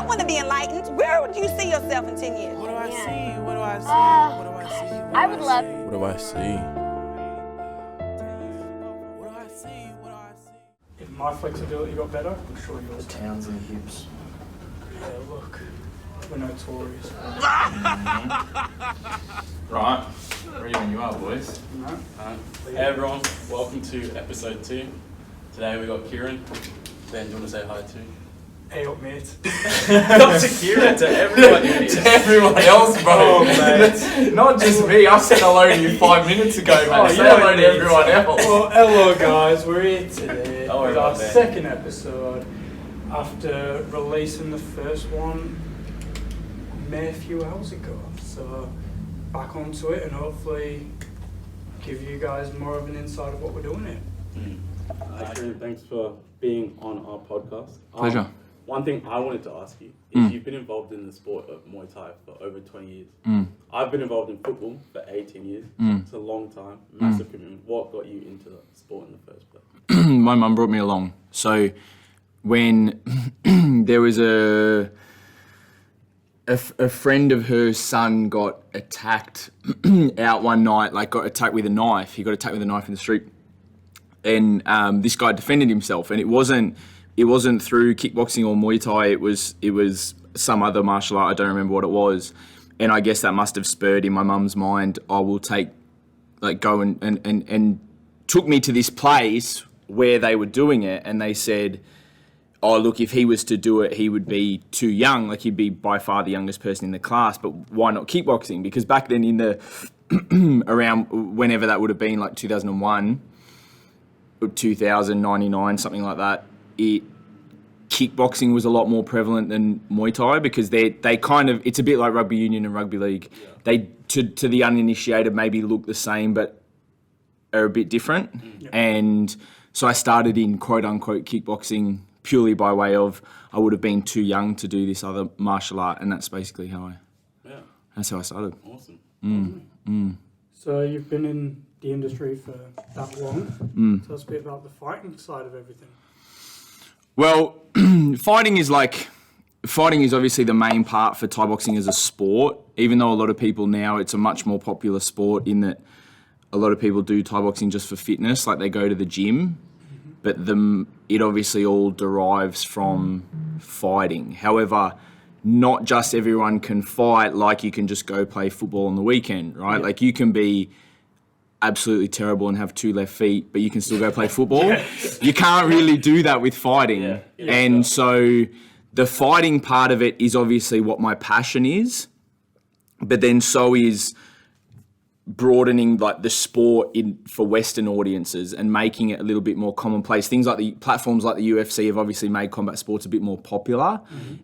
want to be enlightened. Where would you see yourself in 10 years? What do I see? What do I see? What do I see? I would love. What do I see? What do I see? What do I see? If my flexibility got better, I'm sure yours. The towns and hips. Yeah, look, we're notorious. Right, ready when you are, boys. No? Hey everyone, welcome to episode 2. Today we got Kieran. Ben, do you want to say hi to? Hey up, mate. Not to Kieran, to everyone. To everyone else, bro. Oh, mate. Not just me. I said hello to you 5 minutes ago, man. Oh, Say you hello don't to need everyone to. else. Well, hello guys, we're here today Oh, with our right, man. second episode after releasing the first one a few hours ago. So back onto it and hopefully give you guys more of an insight of what we're doing here. Kieran, thanks for being on our podcast. Pleasure. One thing I wanted to ask you is you've been involved in the sport of Muay Thai for over 20 years. I've been involved in football for 18 years. It's a long time, massive commitment. What got you into the sport in the first place? My mum brought me along. So when there was a friend of hers son got attacked out one night, like got attacked with a knife. He got attacked with a knife in the street. And this guy defended himself, and it wasn't through kickboxing or Muay Thai. It was some other martial art. I don't remember what it was, and I guess that must have spurred in my mum's mind. I will go and took me to this place where they were doing it, and they said, "Oh, look, if he was to do it, he would be too young. Like he'd be by far the youngest person in the class. But why not kickboxing? Because back then in the around whenever that would have been, like 2001." 2099, something like that, kickboxing was a lot more prevalent than Muay Thai because they kind of, it's a bit like rugby union and rugby league. Yeah. They, to the uninitiated, maybe look the same but are a bit different. Yeah. And so I started in quote-unquote kickboxing purely by way of I would have been too young to do this other martial art, and that's basically that's how I started. Awesome. So you've been in the industry for that long. Tell us a bit about the fighting side of everything. Well, fighting is obviously the main part for Thai boxing as a sport, even though a lot of people now, it's a much more popular sport in that a lot of people do Thai boxing just for fitness, like they go to the gym, but it obviously all derives from fighting. However, not just everyone can fight like you can just go play football on the weekend, right? Yeah. Like you can be absolutely terrible and have 2 left feet, but you can still go play football. Yes. You can't really do that with fighting. Yeah. Yeah. And so the fighting part of it is obviously what my passion is, but then so is broadening like the sport for Western audiences and making it a little bit more commonplace. Things like the platforms like the UFC have obviously made combat sports a bit more popular,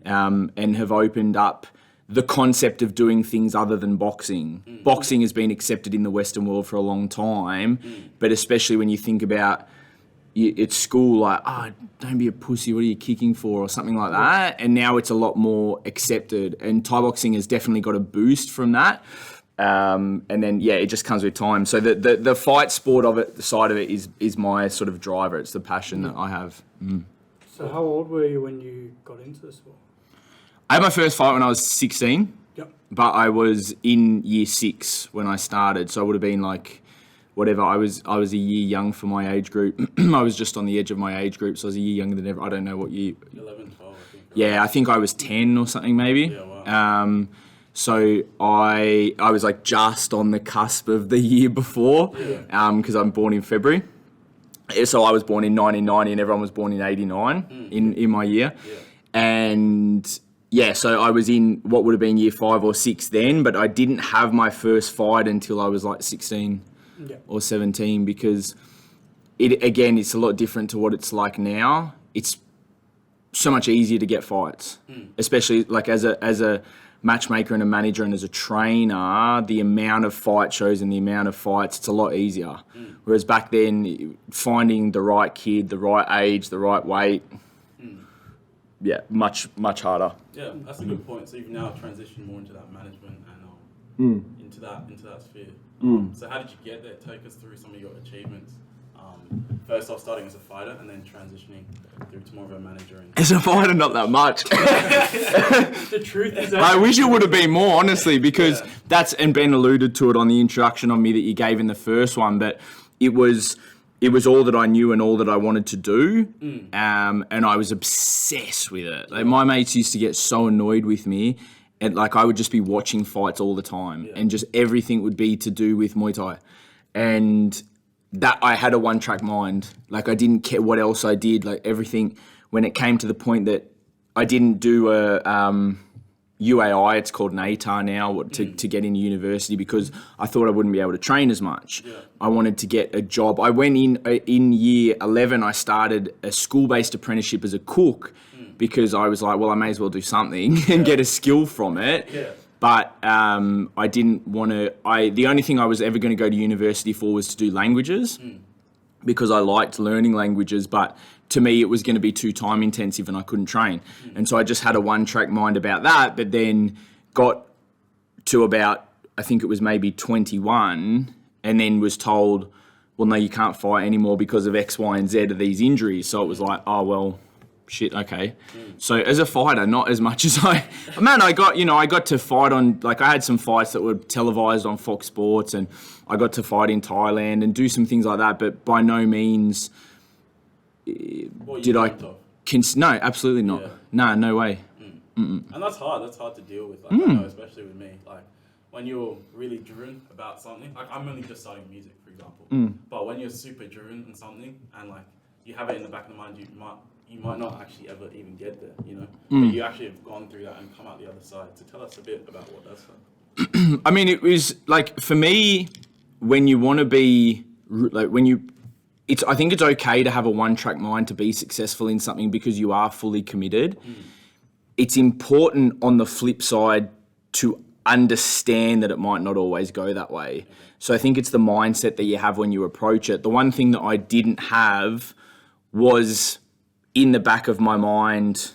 and have opened up the concept of doing things other than boxing. Boxing has been accepted in the Western world for a long time, but especially when you think about at school, like, don't be a pussy, what are you kicking for, or something like that. And now it's a lot more accepted, and Thai boxing has definitely got a boost from that. And then, it just comes with time. So the fight sport of it, the side of it is my sort of driver. It's the passion that I have. So how old were you when you got into the sport? I had my first fight when I was 16, but I was in year 6 when I started. So I would have been like, whatever, I was a year young for my age group. I was just on the edge of my age group, so I was a year younger than ever. I don't know what year. 11, 12, I think. Right? Yeah, I think I was 10 or something maybe. Yeah, wow. So I was like just on the cusp of the year before, because I'm born in February. So I was born in 1990 and everyone was born in 89 in my year. Yeah. And so I was in what would have been year 5 or 6 then, but I didn't have my first fight until I was like 16 or 17 because it's a lot different to what it's like now. It's so much easier to get fights, especially like as a matchmaker and a manager and as a trainer, the amount of fight shows and the amount of fights, it's a lot easier. Whereas back then, finding the right kid, the right age, the right weight, much harder. Yeah, that's a good point. So you've now transitioned more into that management and into that sphere. So how did you get there? Take us through some of your achievements First off, starting as a fighter and then transitioning through to more of a manager. And As a fighter, not that much. the truth is, I wish it would have been more, honestly, because that's, and Ben alluded to it on the introduction on me that you gave in the first one, but it was all that I knew and all that I wanted to do, and I was obsessed with it. Like, my mates used to get so annoyed with me, and like I would just be watching fights all the time, and just everything would be to do with Muay Thai, and that I had a one-track mind. Like, I didn't care what else I did. Like, everything, when it came to the point that I didn't do a UAI, it's called an ATAR now, to get into university, because I thought I wouldn't be able to train as much. I wanted to get a job. I went in year 11, I started a school-based apprenticeship as a cook, because I was like, well, I may as well do something and get a skill from it. But I didn't want to. The only thing I was ever going to go to university for was to do languages, because I liked learning languages. But to me, it was going to be too time intensive, and I couldn't train. And so I just had a one-track mind about that. But then got to about, I think it was maybe 21, and then was told, well, no, you can't fight anymore because of X, Y, and Z of these injuries. So it was like, oh well. Shit, okay. So as a fighter, not as much as I got to fight on, like, I had some fights that were televised on Fox Sports, and I got to fight in Thailand and do some things like that, but by no means did I... No, absolutely not. No way. And that's hard to deal with, like, I know, especially with me. Like, when you're really driven about something, like, I'm only just starting music, for example, but when you're super driven in something, and like, you have it in the back of the mind, you might not actually ever even get there, you know? But you actually have gone through that and come out the other side. So tell us a bit about what that's like. I mean, it was like, for me, when you want to be, like, I think it's okay to have a one-track mind to be successful in something, because you are fully committed. It's important on the flip side to understand that it might not always go that way. So I think it's the mindset that you have when you approach it. The one thing that I didn't have was in the back of my mind,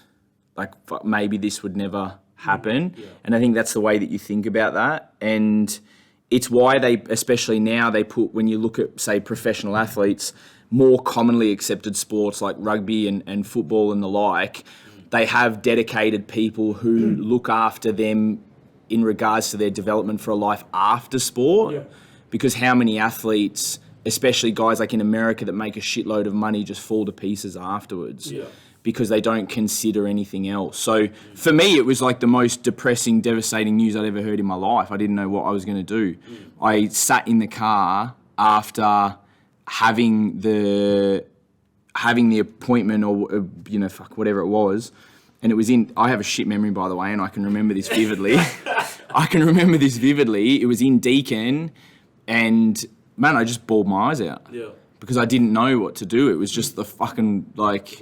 like, fuck, maybe this would never happen. And I think that's the way that you think about that. And it's why they, especially now, they put, when you look at, say, professional athletes, more commonly accepted sports like rugby and football and the like, they have dedicated people who look after them in regards to their development for a life after sport. Because how many athletes, especially guys like in America that make a shitload of money, just fall to pieces afterwards because they don't consider anything else. So for me, it was like the most depressing, devastating news I'd ever heard in my life. I didn't know what I was going to do. I sat in the car after having the appointment, or, whatever it was. And it was I have a shit memory, by the way, and I can remember this vividly. It was in Deakin, and man, I just bawled my eyes out. Because I didn't know what to do. It was just the fucking, like...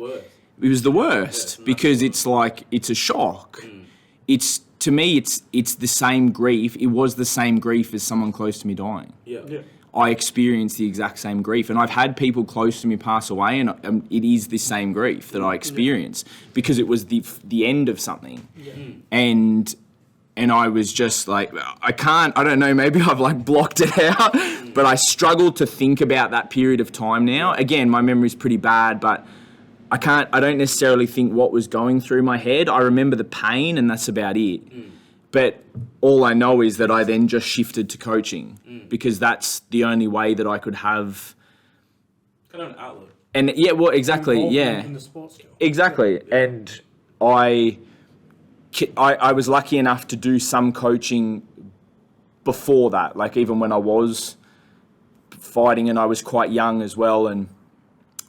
It was the worst, because it's like, it's a shock. It's, to me, it's the same grief. It was the same grief as someone close to me dying. I experienced the exact same grief. And I've had people close to me pass away, and it is the same grief that I experienced, because it was the end of something. And I was just like, I don't know, maybe I've like blocked it out, but I struggle to think about that period of time now. Again, my memory's pretty bad, but I don't necessarily think what was going through my head. I remember the pain, and that's about it. But all I know is that I then just shifted to coaching, because that's the only way that I could have... Kind of an outlet. And yeah, well, exactly, In the sports skill. Exactly. And I was lucky enough to do some coaching before that, like even when I was fighting, and I was quite young as well. And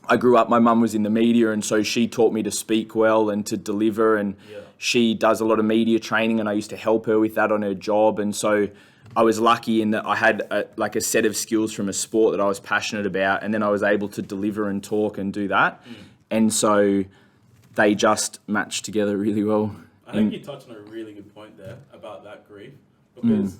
I grew up, my mum was in the media, and so she taught me to speak well and to deliver, and she does a lot of media training, and I used to help her with that on her job. And so I was lucky in that I had a set of skills from a sport that I was passionate about, and then I was able to deliver and talk and do that. And so they just matched together really well. I think you touched on a really good point there about that grief, because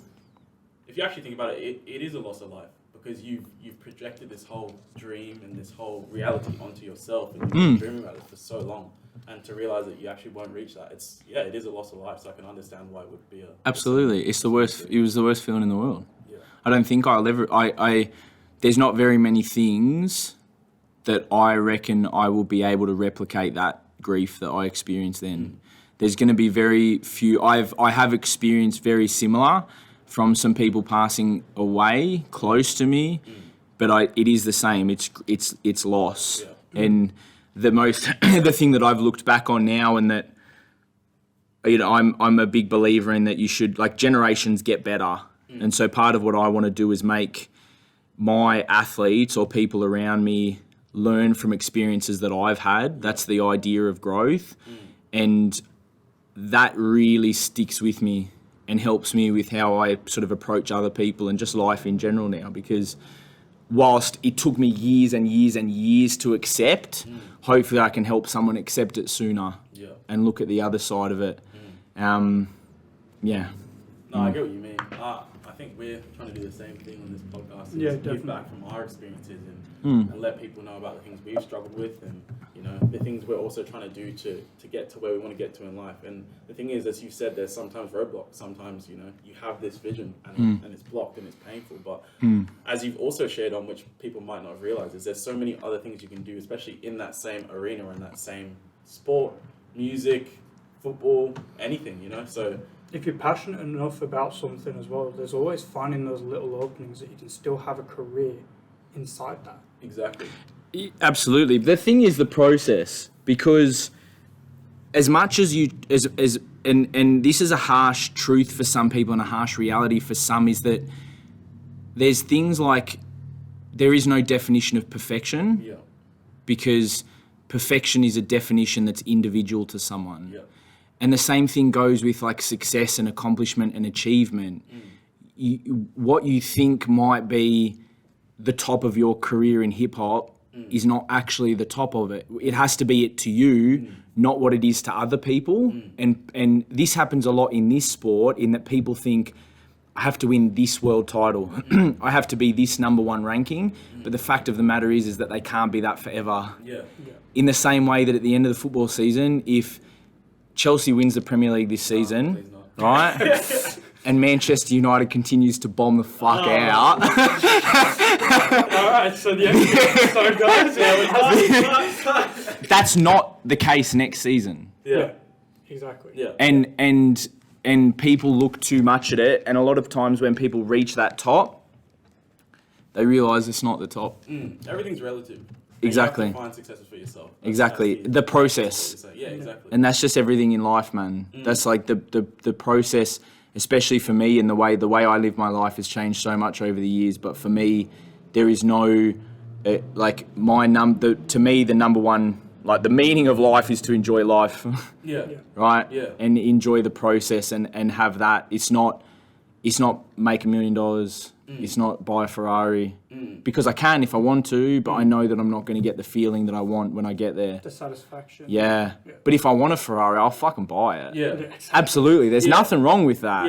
if you actually think about it, it is a loss of life, because you've projected this whole dream and this whole reality onto yourself, and you've been dreaming about it for so long, and to realize that you actually won't reach that, it is a loss of life. So I can understand why it would be absolutely. It's the worst. It was the worst feeling in the world. I don't think I'll ever. There's not very many things that I reckon I will be able to replicate that grief that I experienced then. There's going to be very few. I have experienced very similar from some people passing away close to me, but it is the same. It's loss, and the thing that I've looked back on now, and that I'm a big believer in, that you should, like, generations get better, and so part of what I want to do is make my athletes or people around me learn from experiences that I've had. That's the idea of growth, and that really sticks with me and helps me with how I sort of approach other people and just life in general now, because whilst it took me years and years and years to accept, hopefully I can help someone accept it sooner and look at the other side of it. No, I get what you mean. I think we're trying to do the same thing on this podcast. Give back from our experiences and let people know about the things we've struggled with, and the things we're also trying to do to get to where we want to get to in life. And the thing is, as you said, there's sometimes roadblocks. Sometimes you have this vision and it's blocked and it's painful. But as you've also shared on, which people might not have realized, is there's so many other things you can do, especially in that same arena or in that same sport, music, football, anything. So if you're passionate enough about something as well, there's always finding those little openings that you can still have a career inside that. exactly. Absolutely. The thing is the process, because as much as and this is a harsh truth for some people and a harsh reality for some, is that there's things like there is no definition of perfection, because perfection is a definition that's individual to someone. And the same thing goes with like success and accomplishment and achievement. What you think might be the top of your career in hip hop is not actually the top of it. It has to be it to you, not what it is to other people. And this happens a lot in this sport, in that people think, I have to win this world title. I have to be this number one ranking. But the fact of the matter is that they can't be that forever. In the same way that at the end of the football season, if Chelsea wins the Premier League this season, right? And Manchester United continues to bomb the fuck out. Alright, so the episode goes. That's not the case next season. Exactly. And people look too much at it, and a lot of times when people reach that top, they realise it's not the top. Everything's relative. Exactly. You have to find successes for yourself. Exactly. The process. Yeah, exactly. And that's just everything in life, man. That's like the process, especially for me, and the way I live my life has changed so much over the years. But for me, there is no, to me, the number one, like the meaning of life is to enjoy life. Right? Yeah. And enjoy the process and have that. It's not make $1 million. It's not buy a Ferrari, because I can if I want to, but I know that I'm not going to get the feeling that I want when I get there. The satisfaction. Yeah. But if I want a Ferrari, I'll fucking buy it. Absolutely. There's nothing wrong with that.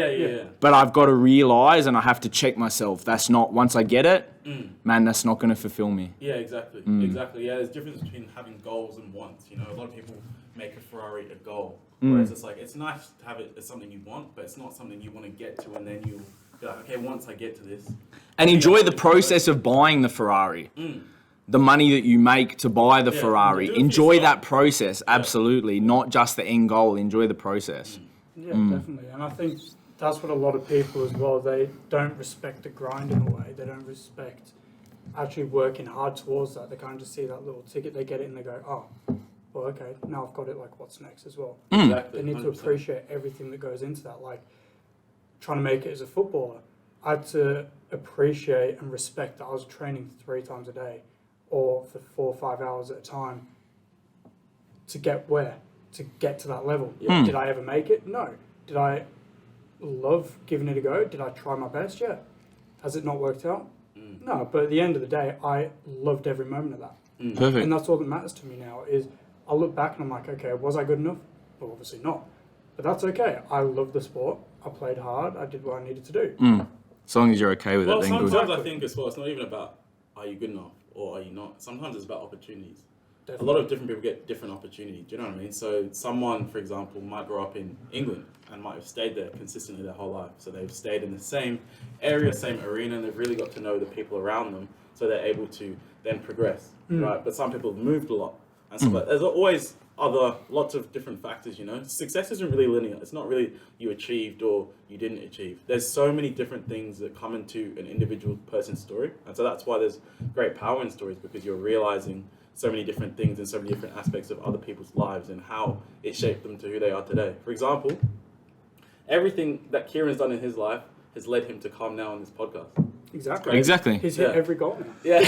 But I've got to realise, and I have to check myself, that's not, once I get it, man, that's not going to fulfill me. Yeah, exactly. Exactly. Yeah, there's a difference between having goals and wants. A lot of people make a Ferrari a goal. Whereas it's like, it's nice to have it as something you want, but it's not something you want to get to, and then you'll be like, okay, once I get to this. And enjoy the process of buying the Ferrari. The money that you make to buy the Ferrari. Enjoy that process, absolutely. Not just the end goal, enjoy the process. Yeah, definitely. And I think that's what a lot of people as well, they don't respect the grind in a way. They don't respect actually working hard towards that. They kind of just see that little ticket, they get it and they go, oh, well, okay, now I've got it, like, what's next as well? Exactly. They need to appreciate everything that goes into that. Like, trying to make it as a footballer, I had to appreciate and respect that I was training 3 times a day or for 4 or 5 hours at a time to get where? To get to that level. Did I ever make it? No. Did I love giving it a go? Did I try my best? Yeah. Has it not worked out? No, but at the end of the day, I loved every moment of that. Perfect. And that's all that matters to me now is I look back and I'm like, okay, was I good enough? Well, obviously not. But that's okay. I love the sport. I played hard. I did what I needed to do. As long as you're okay with it, then good. Sometimes I think as well, it's not even about are you good enough or are you not. Sometimes it's about opportunities. a lot of different people get different opportunities. Do you know what I mean? So someone, for example, might grow up in England and might have stayed there consistently their whole life. So they've stayed in the same area, same arena, and they've really got to know the people around them. So they're able to then progress, right? But some people have moved a lot, and so there's always lots of different factors. You know, success isn't really linear. It's not really you achieved or you didn't achieve. There's so many different things that come into an individual person's story, and so that's why there's great power in stories, because you're realizing so many different things and so many different aspects of other people's lives and how it shaped them to who they are today. For example, everything that Kieran's done in his life has led him to come now on this podcast. Exactly. He's hit every goal now. Yeah.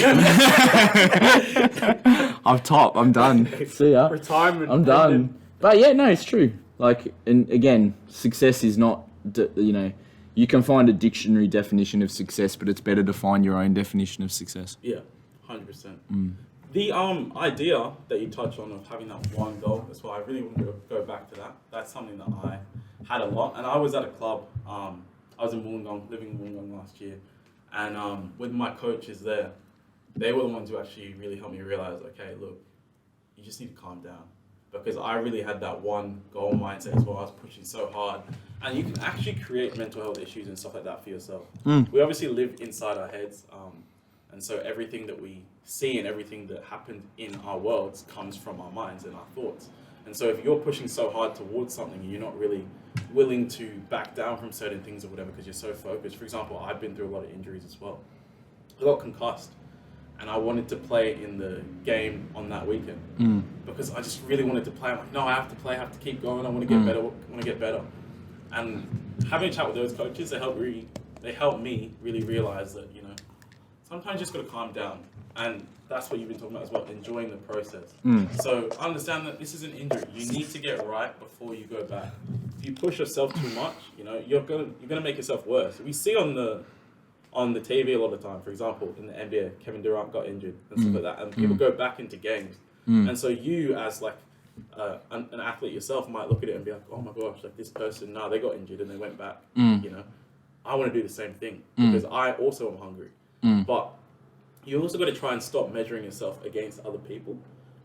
I'm top. I'm done. See ya. Retirement. I'm done. But yeah, no, it's true. Like, and again, success is not, you know, you can find a dictionary definition of success, but it's better to find your own definition of success. Yeah, 100%. The idea that you touched on of having that one goal, that's why I really want to go back to that. That's something that I had a lot. And I was at a club, I was in Wollongong, living in Wollongong last year. And with my coaches there, they were the ones who actually really helped me realize, okay, look, you just need to calm down. Because I really had that one goal mindset as well. I was pushing so hard. And you can actually create mental health issues and stuff like that for yourself. We obviously live inside our heads. And so everything that we see and everything that happens in our worlds comes from our minds and our thoughts. And so if you're pushing so hard towards something and you're not really willing to back down from certain things or whatever because you're so focused. For example, I've been through a lot of injuries as well. I got concussed and I wanted to play in the game on that weekend because I just really wanted to play. I'm like, no, I have to play, I have to keep going, I want to get better, I want to get better. And having a chat with those coaches, they help me really realize that, you know, sometimes you just got to calm down. And that's what you've been talking about as well, enjoying the process. So understand that this is an injury. You need to get right before you go back. If you push yourself too much, you know, you're gonna make yourself worse. We see on the TV a lot of time, for example, in the NBA, Kevin Durant got injured and stuff like that, and people go back into games. And so you, as like an athlete yourself, might look at it and be like, oh my gosh, like this person, they got injured and they went back. You know, I want to do the same thing because I also am hungry. But you also got to try and stop measuring yourself against other people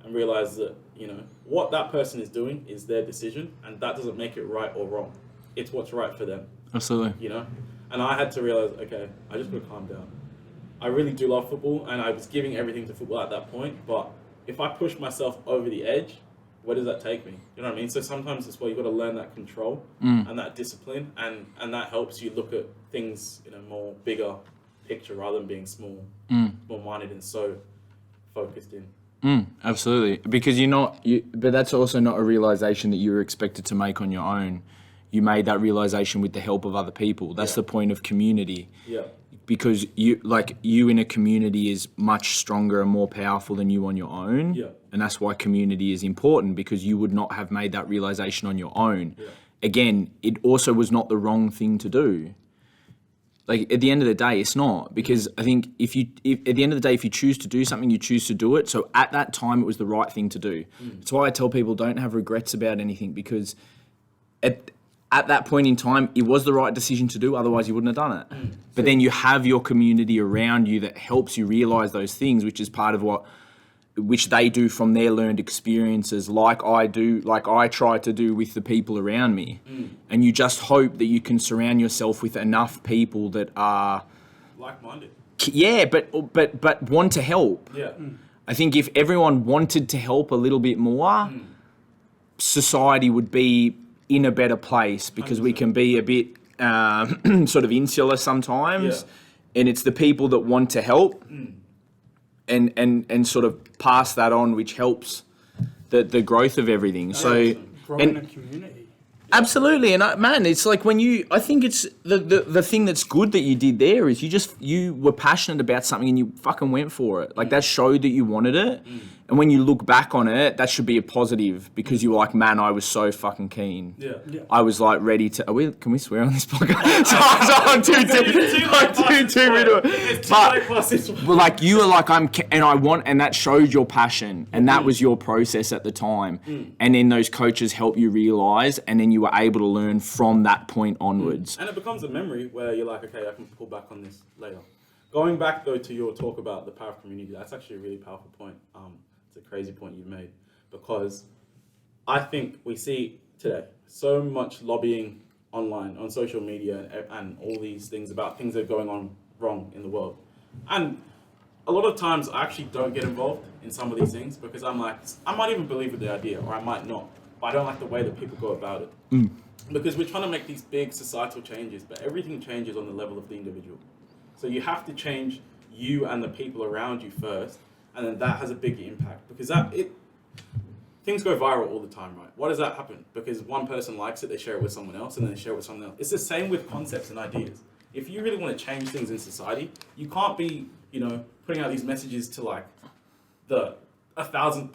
and realize that, you know, what that person is doing is their decision and that doesn't make it right or wrong. It's what's right for them. Absolutely. You know? And I had to realize, okay, I just got to calm down. I really do love football and I was giving everything to football at that point, but if I push myself over the edge, where does that take me? You know what I mean? So sometimes it's where you've got to learn that control and that discipline and that helps you look at things in a more bigger picture rather than being small-minded and so focused in. Absolutely, because but that's also not a realization that you were expected to make on your own. You made that realization with the help of other people. That's the point of community. Yeah. Because you in a community is much stronger and more powerful than you on your own. Yeah. And that's why community is important, because you would not have made that realization on your own. Yeah. Again, it also was not the wrong thing to do. Like, at the end of the day, it's not, because I think if at the end of the day, if you choose to do something, you choose to do it. So at that time, it was the right thing to do. That's why I tell people, don't have regrets about anything, because at that point in time, it was the right decision to do. Otherwise, you wouldn't have done it. But then you have your community around you that helps you realize those things, which is part of which they do from their learned experiences, like I try to do with the people around me. And you just hope that you can surround yourself with enough people that are like-minded. Yeah, but want to help. Yeah. I think if everyone wanted to help a little bit more, society would be in a better place, because 100%. We can be a bit sort of insular sometimes, and it's the people that want to help and sort of pass that on, which helps the growth of everything. So growing a community. Absolutely, and it's like I think it's the thing that's good that you did there is you were passionate about something and you fucking went for it. Like, that showed that you wanted it. And when you look back on it, that should be a positive, because you were like, man, I was so fucking keen. Yeah. I was like ready to. Can we swear on this podcast? I'm too into it. But like, you were like, and that showed your passion, and that was your process at the time. And then those coaches help you realize, and then you were able to learn from that point onwards. And it becomes a memory where you're like, okay, I can pull back on this later. Going back though to your talk about the power of community, that's actually a really powerful point It's a crazy point you've made, because I think we see today so much lobbying online, on social media, and all these things about things that are going on wrong in the world. And a lot of times I actually don't get involved in some of these things because I'm like, I might even believe in the idea, or I might not, but I don't like the way that people go about it. Because we're trying to make these big societal changes, but everything changes on the level of the individual. So you have to change you and the people around you first, and then that has a big impact, because things go viral all the time, right? Why does that happen? Because one person likes it, they share it with someone else, and then they share it with someone else. It's the same with concepts and ideas. If you really want to change things in society, you can't be, putting out these messages to like the 1,000th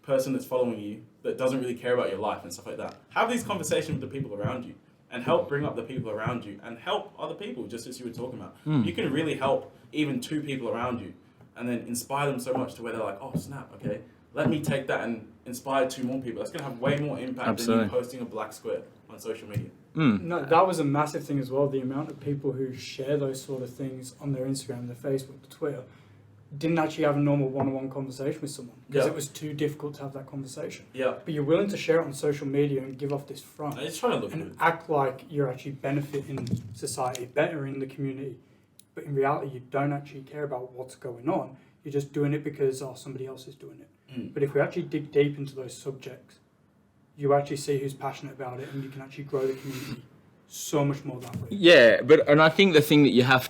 person that's following you that doesn't really care about your life and stuff like that. Have these conversations with the people around you, and help bring up the people around you, and help other people, just as you were talking about. You can really help even 2 people around you, and then inspire them so much to where they're like, oh snap, okay, let me take that and inspire 2 more people. That's going to have way more impact than you posting a black square on social media. No, that was a massive thing as well. The amount of people who share those sort of things on their Instagram, their Facebook, their Twitter, didn't actually have a normal one-on-one conversation with someone because it was too difficult to have that conversation. Yeah. But you're willing to share it on social media and give off this front. It's trying to look and good. act like you're actually benefiting society, better in the community. But in reality, you don't actually care about what's going on. You're just doing it because somebody else is doing it. But if we actually dig deep into those subjects, you actually see who's passionate about it, and you can actually grow the community so much more that way. Yeah, and I think the thing that you have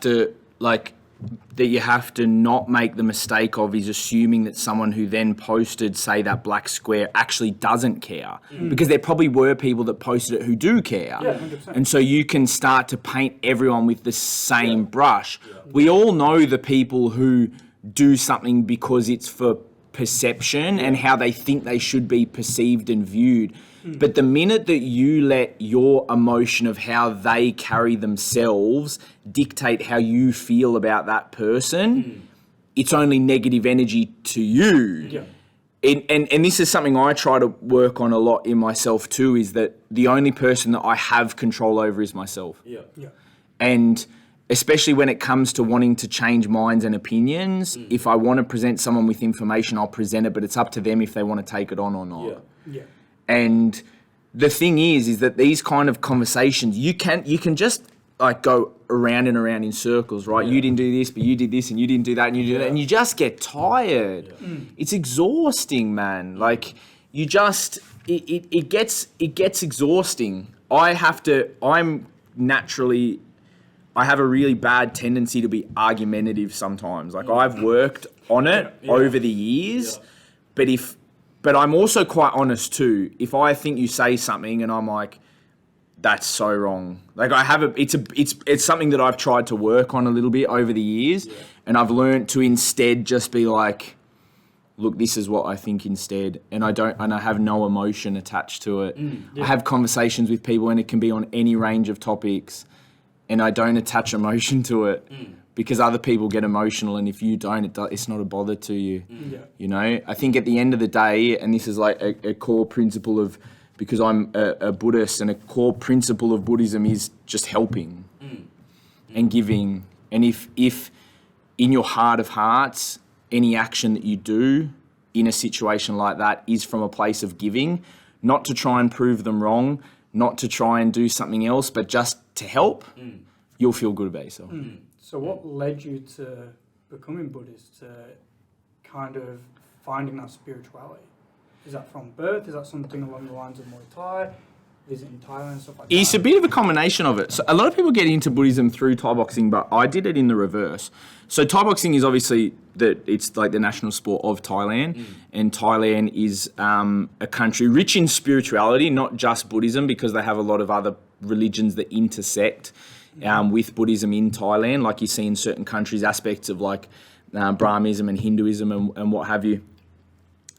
to not make the mistake of is assuming that someone who then posted, say, that black square actually doesn't care. Because there probably were people that posted it who do care. Yeah, 100%. And so you can start to paint everyone with the same brush. We all know the people who do something because it's for perception and how they think they should be perceived and viewed. But the minute that you let your emotion of how they carry themselves dictate how you feel about that person, it's only negative energy to you. And this is something I try to work on a lot in myself too, is that the only person that I have control over is myself. And especially when it comes to wanting to change minds and opinions, if I want to present someone with information, I'll present it, but it's up to them if they want to take it on or not. And the thing is that these kind of conversations, you can just like go around and around in circles, right? You didn't do this, but you did this, and you didn't do that, and you did that, and you just get tired. It's exhausting, man. Like you just, it gets exhausting. I have a really bad tendency to be argumentative sometimes. Like I've worked on it over the years, but I'm also quite honest too. If I think you say something and I'm like, that's so wrong. Like it's something that I've tried to work on a little bit over the years, and I've learned to instead just be like, look, this is what I think instead, and I have no emotion attached to it. I have conversations with people, and it can be on any range of topics, and I don't attach emotion to it because other people get emotional, and if you don't, it's not a bother to you. You know, I think at the end of the day, and this is like a core principle of, because I'm a Buddhist, and a core principle of Buddhism is just helping and giving. And if in your heart of hearts, any action that you do in a situation like that is from a place of giving, not to try and prove them wrong, not to try and do something else, but just to help, you'll feel good about yourself. So what led you to becoming Buddhist, to kind of finding that spirituality? Is that from birth? Is that something along the lines of Muay Thai? Visiting Thailand and stuff like that? It's a bit of a combination of it. So a lot of people get into Buddhism through Thai boxing, but I did it in the reverse. So Thai boxing is obviously it's like the national sport of Thailand, and Thailand is a country rich in spirituality, not just Buddhism, because they have a lot of other religions that intersect with Buddhism in Thailand, like you see in certain countries, aspects of like Brahmanism and Hinduism and what have you.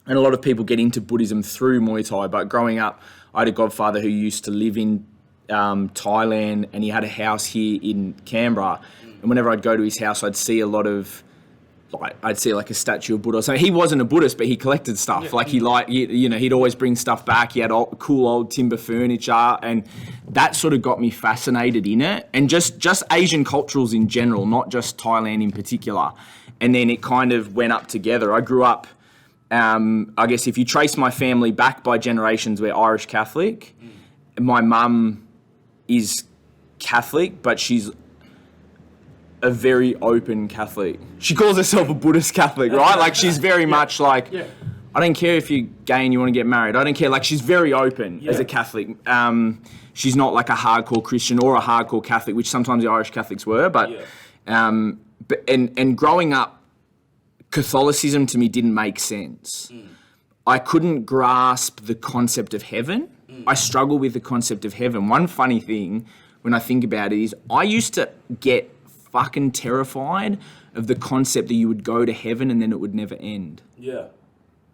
And a lot of people get into Buddhism through Muay Thai, but growing up, I had a godfather who used to live in Thailand, and he had a house here in Canberra. And whenever I'd go to his house, I'd see I'd see like a statue of Buddha. So he wasn't a Buddhist, but he collected stuff. He'd always bring stuff back. He had cool old timber furniture, and that sort of got me fascinated in it. And just Asian cultures in general, not just Thailand in particular. And then it kind of went up together. I grew up I guess if you trace my family back by generations, we're Irish Catholic. My mum is Catholic, but she's a very open Catholic. She calls herself a Buddhist Catholic, right? Like she's very much like, I don't care if you're gay and you want to get married. I don't care. Like she's very open as a Catholic. She's not like a hardcore Christian or a hardcore Catholic, which sometimes the Irish Catholics were. But growing up, Catholicism to me didn't make sense. I couldn't grasp the concept of heaven. I struggle with the concept of heaven. One funny thing when I think about it is I used to get fucking terrified of the concept that you would go to heaven and then it would never end. Yeah,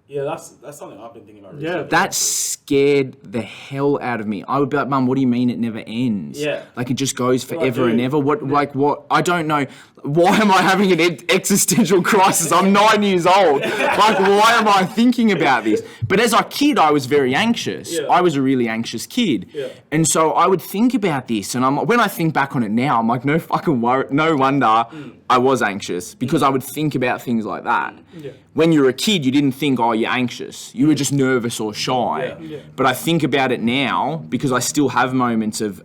that's something I've been thinking about recently. That scared the hell out of me. I would be like, Mum, what do you mean it never ends? Like it just goes forever and ever? What? I don't know. Why am I having an existential crisis? I'm 9 years old. Like, why am I thinking about this? But as a kid, I was very anxious. I was a really anxious kid. And so I would think about this. And when I think back on it now, I'm like, no wonder I was anxious because I would think about things like that. When you were a kid, you didn't think, oh, you're anxious. You were just nervous or shy. But I think about it now because I still have moments of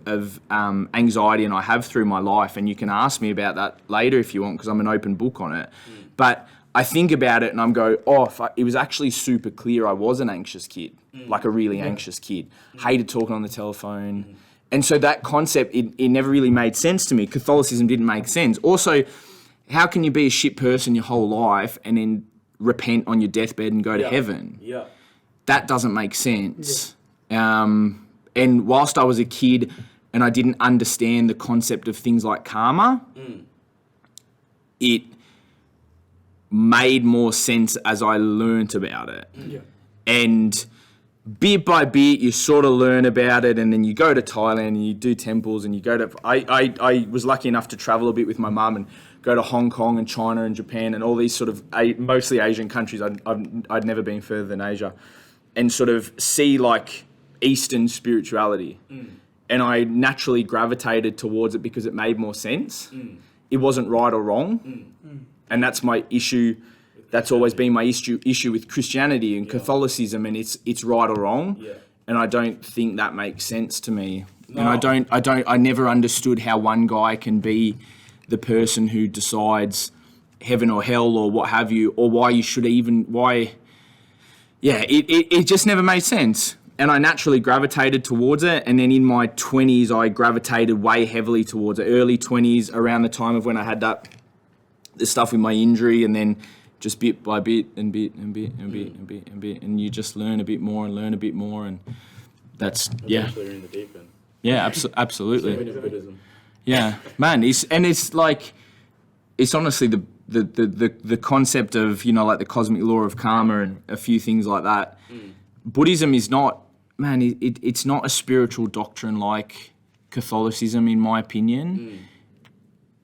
anxiety and I have through my life. And you can ask me about that later if you want because I'm an open book on it. But I think about it and I'm go, it was actually super clear I was an anxious kid, like a really anxious kid. Hated talking on the telephone. And so that concept, it never really made sense to me. Catholicism didn't make sense. Also, how can you be a shit person your whole life and then repent on your deathbed and go to heaven? That doesn't make sense. And whilst I was a kid and I didn't understand the concept of things like karma, it made more sense as I learnt about it. And bit by bit, you sort of learn about it, and then you go to Thailand and you do temples, and you go to. I was lucky enough to travel a bit with my mum and go to Hong Kong and China and Japan and all these sort of mostly Asian countries. I'd never been further than Asia, and sort of see like Eastern spirituality, and I naturally gravitated towards it because it made more sense. It wasn't right or wrong, and that's my issue. That's always been my issue with Christianity and Catholicism, and it's right or wrong, and I don't think that makes sense to me. And I never understood how one guy can be the person who decides heaven or hell or what have you, or why you should it just never made sense. And I naturally gravitated towards it, and then in my 20s I gravitated way heavily towards it. Early 20s, around the time of when I had the stuff with my injury, and then just bit by bit and bit, and you just learn a bit more and learn a bit more, and that's Eventually you're in the deep end. Absolutely. Even in Buddhism. Man, it's honestly the concept of, you know, like the cosmic law of karma and a few things like that. Buddhism is not, man, it's not a spiritual doctrine like Catholicism, in my opinion.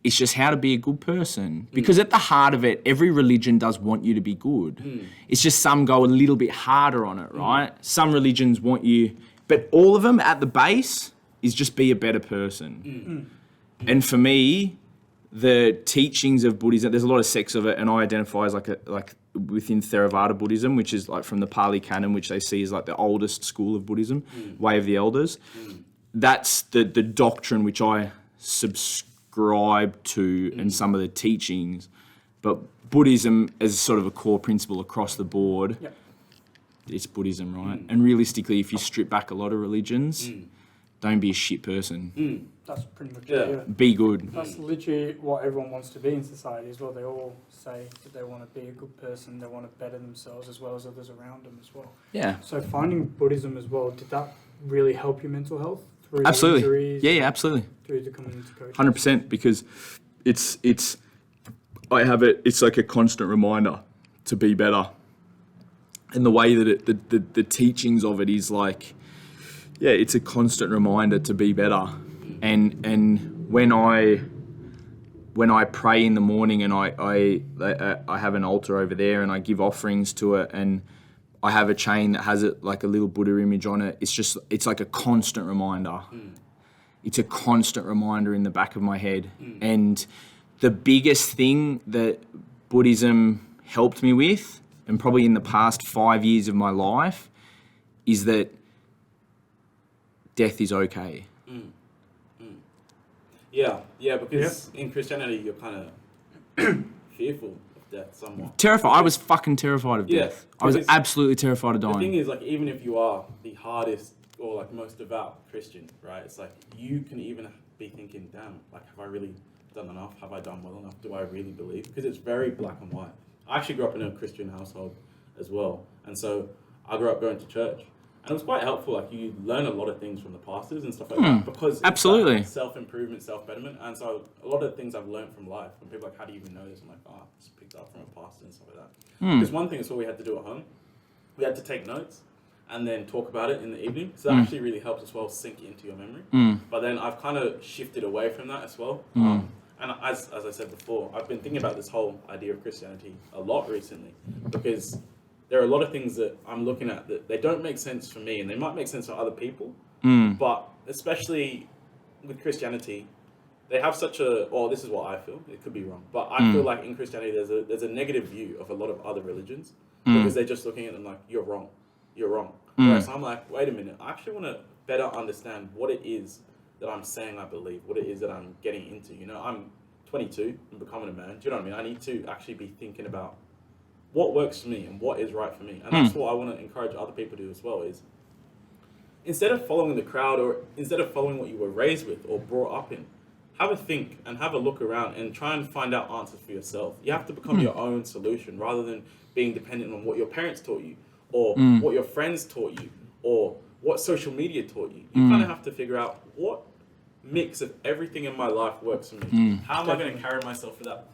It's just how to be a good person. Because at the heart of it, every religion does want you to be good. It's just some go a little bit harder on it, right? Some religions want you, but all of them at the base is just be a better person. And for me, the teachings of Buddhism, there's a lot of sects of it, and I identify as like within Theravada Buddhism, which is like from the Pali Canon, which they see as like the oldest school of Buddhism, Way of the Elders. That's the doctrine which I subscribe to, and some of the teachings. But Buddhism as sort of a core principle across the board, it's Buddhism, right? And realistically, if you strip back a lot of religions, don't be a shit person. That's pretty much it. Be good. That's literally what everyone wants to be in society as well. They all say that they want to be a good person, they want to better themselves as well as others around them as well. So finding Buddhism as well, did that really help your mental health? Through Absolutely. Injuries, Yeah, absolutely. Through the community coaching? 100%, because it's like a constant reminder to be better. And the way that the teachings of it is like, it's a constant reminder to be better. And when I pray in the morning and I have an altar over there and I give offerings to it, and I have a chain that has it like a little Buddha image on it, it's like a constant reminder. It's a constant reminder in the back of my head. And the biggest thing that Buddhism helped me with and probably in the past 5 years of my life, is that death is okay. Yeah, because in Christianity you're kind of fearful of death somewhat. Terrified. I was fucking terrified of Yeah, death. I was because absolutely terrified of The thing dying. is, like, even if you are the hardest or like most devout Christian, right? It's like you can even be thinking, damn, like, have I really done enough? Have I done well enough? Do I really believe? Because it's very black and white. I actually grew up in a Christian household as well, and so I grew up going to church, and it was quite helpful. Like, you learn a lot of things from the pastors and stuff like that, because it's absolutely. that self-improvement, self-betterment. And so a lot of things I've learned from life, when people are like, how do you even know this? I'm like, I just picked it up from a pastor and stuff like that. Because one thing is what we had to do at home, we had to take notes and then talk about it in the evening. So that actually really helps as well sink into your memory. But then I've kind of shifted away from that as well. And as I said before, I've been thinking about this whole idea of Christianity a lot recently, because there are a lot of things that I'm looking at that they don't make sense for me, and they might make sense for other people. But especially with Christianity, they have such a, or this is what I feel, it could be wrong, but I feel like in Christianity there's a negative view of a lot of other religions, because they're just looking at them like, you're wrong. Whereas I'm like, wait a minute, I actually want to better understand what it is that I'm saying I believe, what it is that I'm getting into. You know, I'm 22 and becoming a man. Do you know what I mean? I need to actually be thinking about what works for me and what is right for me. And that's what I want to encourage other people to do as well, is instead of following the crowd, or instead of following what you were raised with or brought up in, have a think and have a look around and try and find out answers for yourself. You have to become your own solution, rather than being dependent on what your parents taught you, or what your friends taught you, or what social media taught you. You kind of have to figure out what mix of everything in my life works for me. How am I going to carry myself for that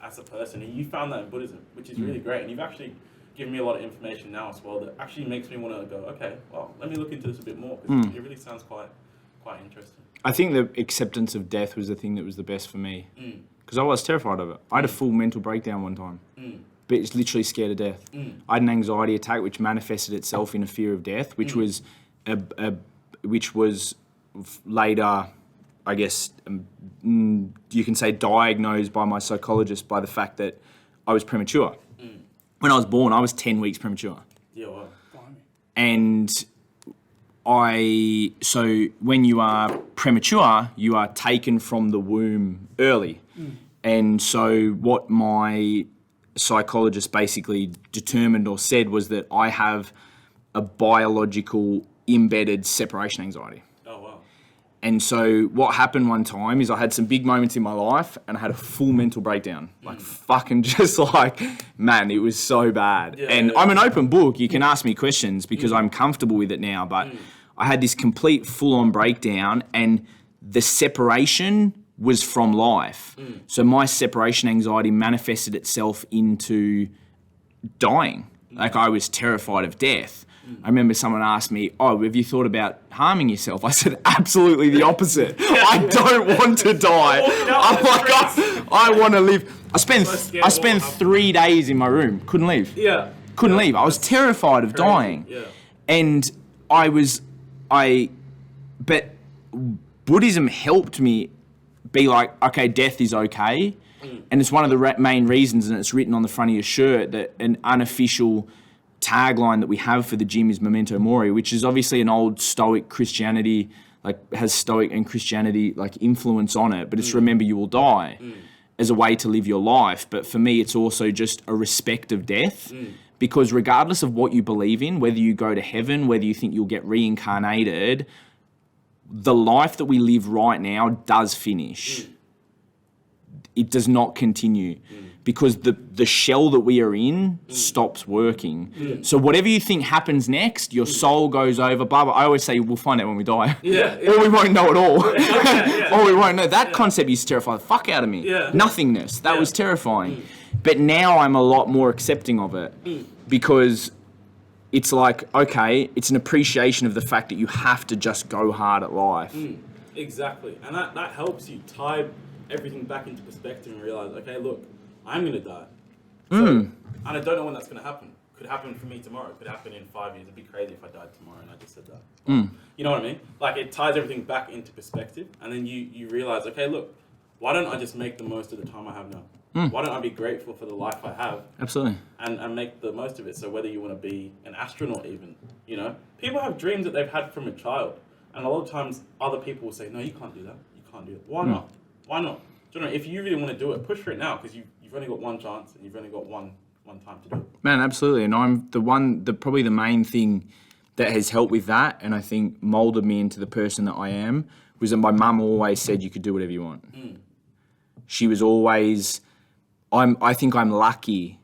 as a person? And you found that in Buddhism, which is really great. And you've actually given me a lot of information now as well that actually makes me want to go, okay, well, let me look into this a bit more, because it really sounds quite interesting. I think the acceptance of death was the thing that was the best for me, because I was terrified of it. I had a full mental breakdown one time, but it's literally scared of death. I had an anxiety attack which manifested itself in a fear of death, which was later, I guess, you can say, diagnosed by my psychologist by the fact that I was premature. When I was born, I was 10 weeks premature. Yeah, wow. And so when you are premature, you are taken from the womb early. And so what my psychologist basically determined or said was that I have a biological embedded separation anxiety. Oh, wow. And so what happened one time is I had some big moments in my life and I had a full mental breakdown. Like fucking just like, man, it was so bad. I'm an open book. You can ask me questions because I'm comfortable with it now. But I had this complete full-on breakdown, and the separation was from life. So my separation anxiety manifested itself into dying. Like, I was terrified of death. I remember someone asked me, oh, have you thought about harming yourself? I said, absolutely the opposite. I don't want to die. I'm like, I want to live. I spent 3 days in my room. Couldn't leave. Couldn't leave. I was terrified of dying. And but Buddhism helped me be like, okay, death is okay. And it's one of the main reasons, and it's written on the front of your shirt, that an unofficial tagline that we have for the gym is Memento Mori, which is obviously an old Stoic Christianity, like has Stoic and Christianity like influence on it, but it's remember you will die as a way to live your life. But for me, it's also just a respect of death, because regardless of what you believe in, whether you go to heaven, whether you think you'll get reincarnated, the life that we live right now does finish. It does not continue. Because the shell that we are in stops working. So whatever you think happens next, your soul goes over, blah, blah. I always say we'll find out when we die. Or we won't know at all. Or we won't know. That concept used to terrify the fuck out of me. Nothingness. That was terrifying. But now I'm a lot more accepting of it, because it's like, okay, it's an appreciation of the fact that you have to just go hard at life. Exactly. And that helps you tie everything back into perspective and realize, okay, look, I'm going to die. So, and I don't know when that's going to happen. Could happen for me tomorrow. Could happen in 5 years. It'd be crazy if I died tomorrow and I just said that. You know what I mean? Like, it ties everything back into perspective, and then you realize, okay, look, why don't I just make the most of the time I have now? Why don't I be grateful for the life I have Absolutely. and make the most of it? So whether you want to be an astronaut even, you know, people have dreams that they've had from a child. And a lot of times other people will say, no, you can't do that. You can't do it. Why not? Why not? Do you know, if you really want to do it, push for it now, because you've only got one chance and you've only got one time to do it. Man, absolutely. And I'm probably the main thing that has helped with that, and I think molded me into the person that I am, was that my mum always said you could do whatever you want. She was always, I think I'm lucky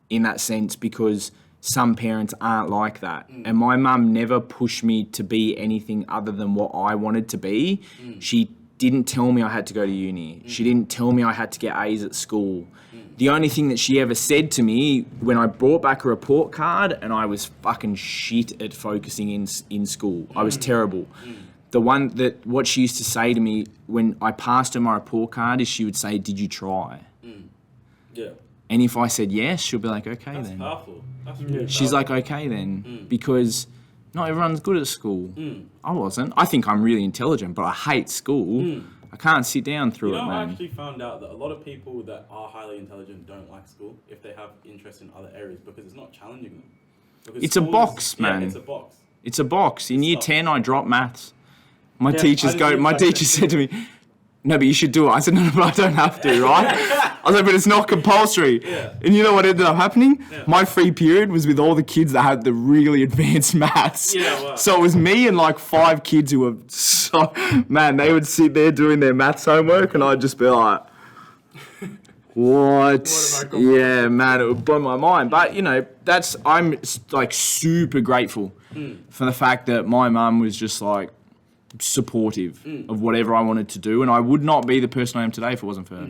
in that sense, because some parents aren't like that. And my mum never pushed me to be anything other than what I wanted to be. She didn't tell me I had to go to uni. She didn't tell me I had to get A's at school. The only thing that she ever said to me when I brought back a report card, and I was fucking shit at focusing in school. I was terrible. What she used to say to me when I passed her my report card is she would say, "Did you try?" Yeah. And if I said yes, she'll be like, "Okay, That's then." powerful. That's really She's powerful. like, "Okay then," because not everyone's good at school. I wasn't. I think I'm really intelligent, but I hate school. I can't sit down through it, I man. actually found out that a lot of people that are highly intelligent don't like school if they have interest in other areas, because it's not challenging them. Because It's a school box, man. Yeah, it's a box. It's a box. In year Stop. 10, I dropped maths. My Yeah, teachers I didn't my like teacher that. said to me, "No, but you should do it." I said, "No, but I don't have to, right?" I was like, "But it's not compulsory." Yeah. And you know what ended up happening? Yeah. My free period was with all the kids that had the really advanced maths. Yeah, wow. So it was me and like 5 kids who were so, man, they would sit there doing their maths homework and I'd just be like, what? Yeah, man, it would blow my mind. But, you know, I'm like super grateful for the fact that my mum was just like supportive of whatever I wanted to do. And I would not be the person I am today if it wasn't for her.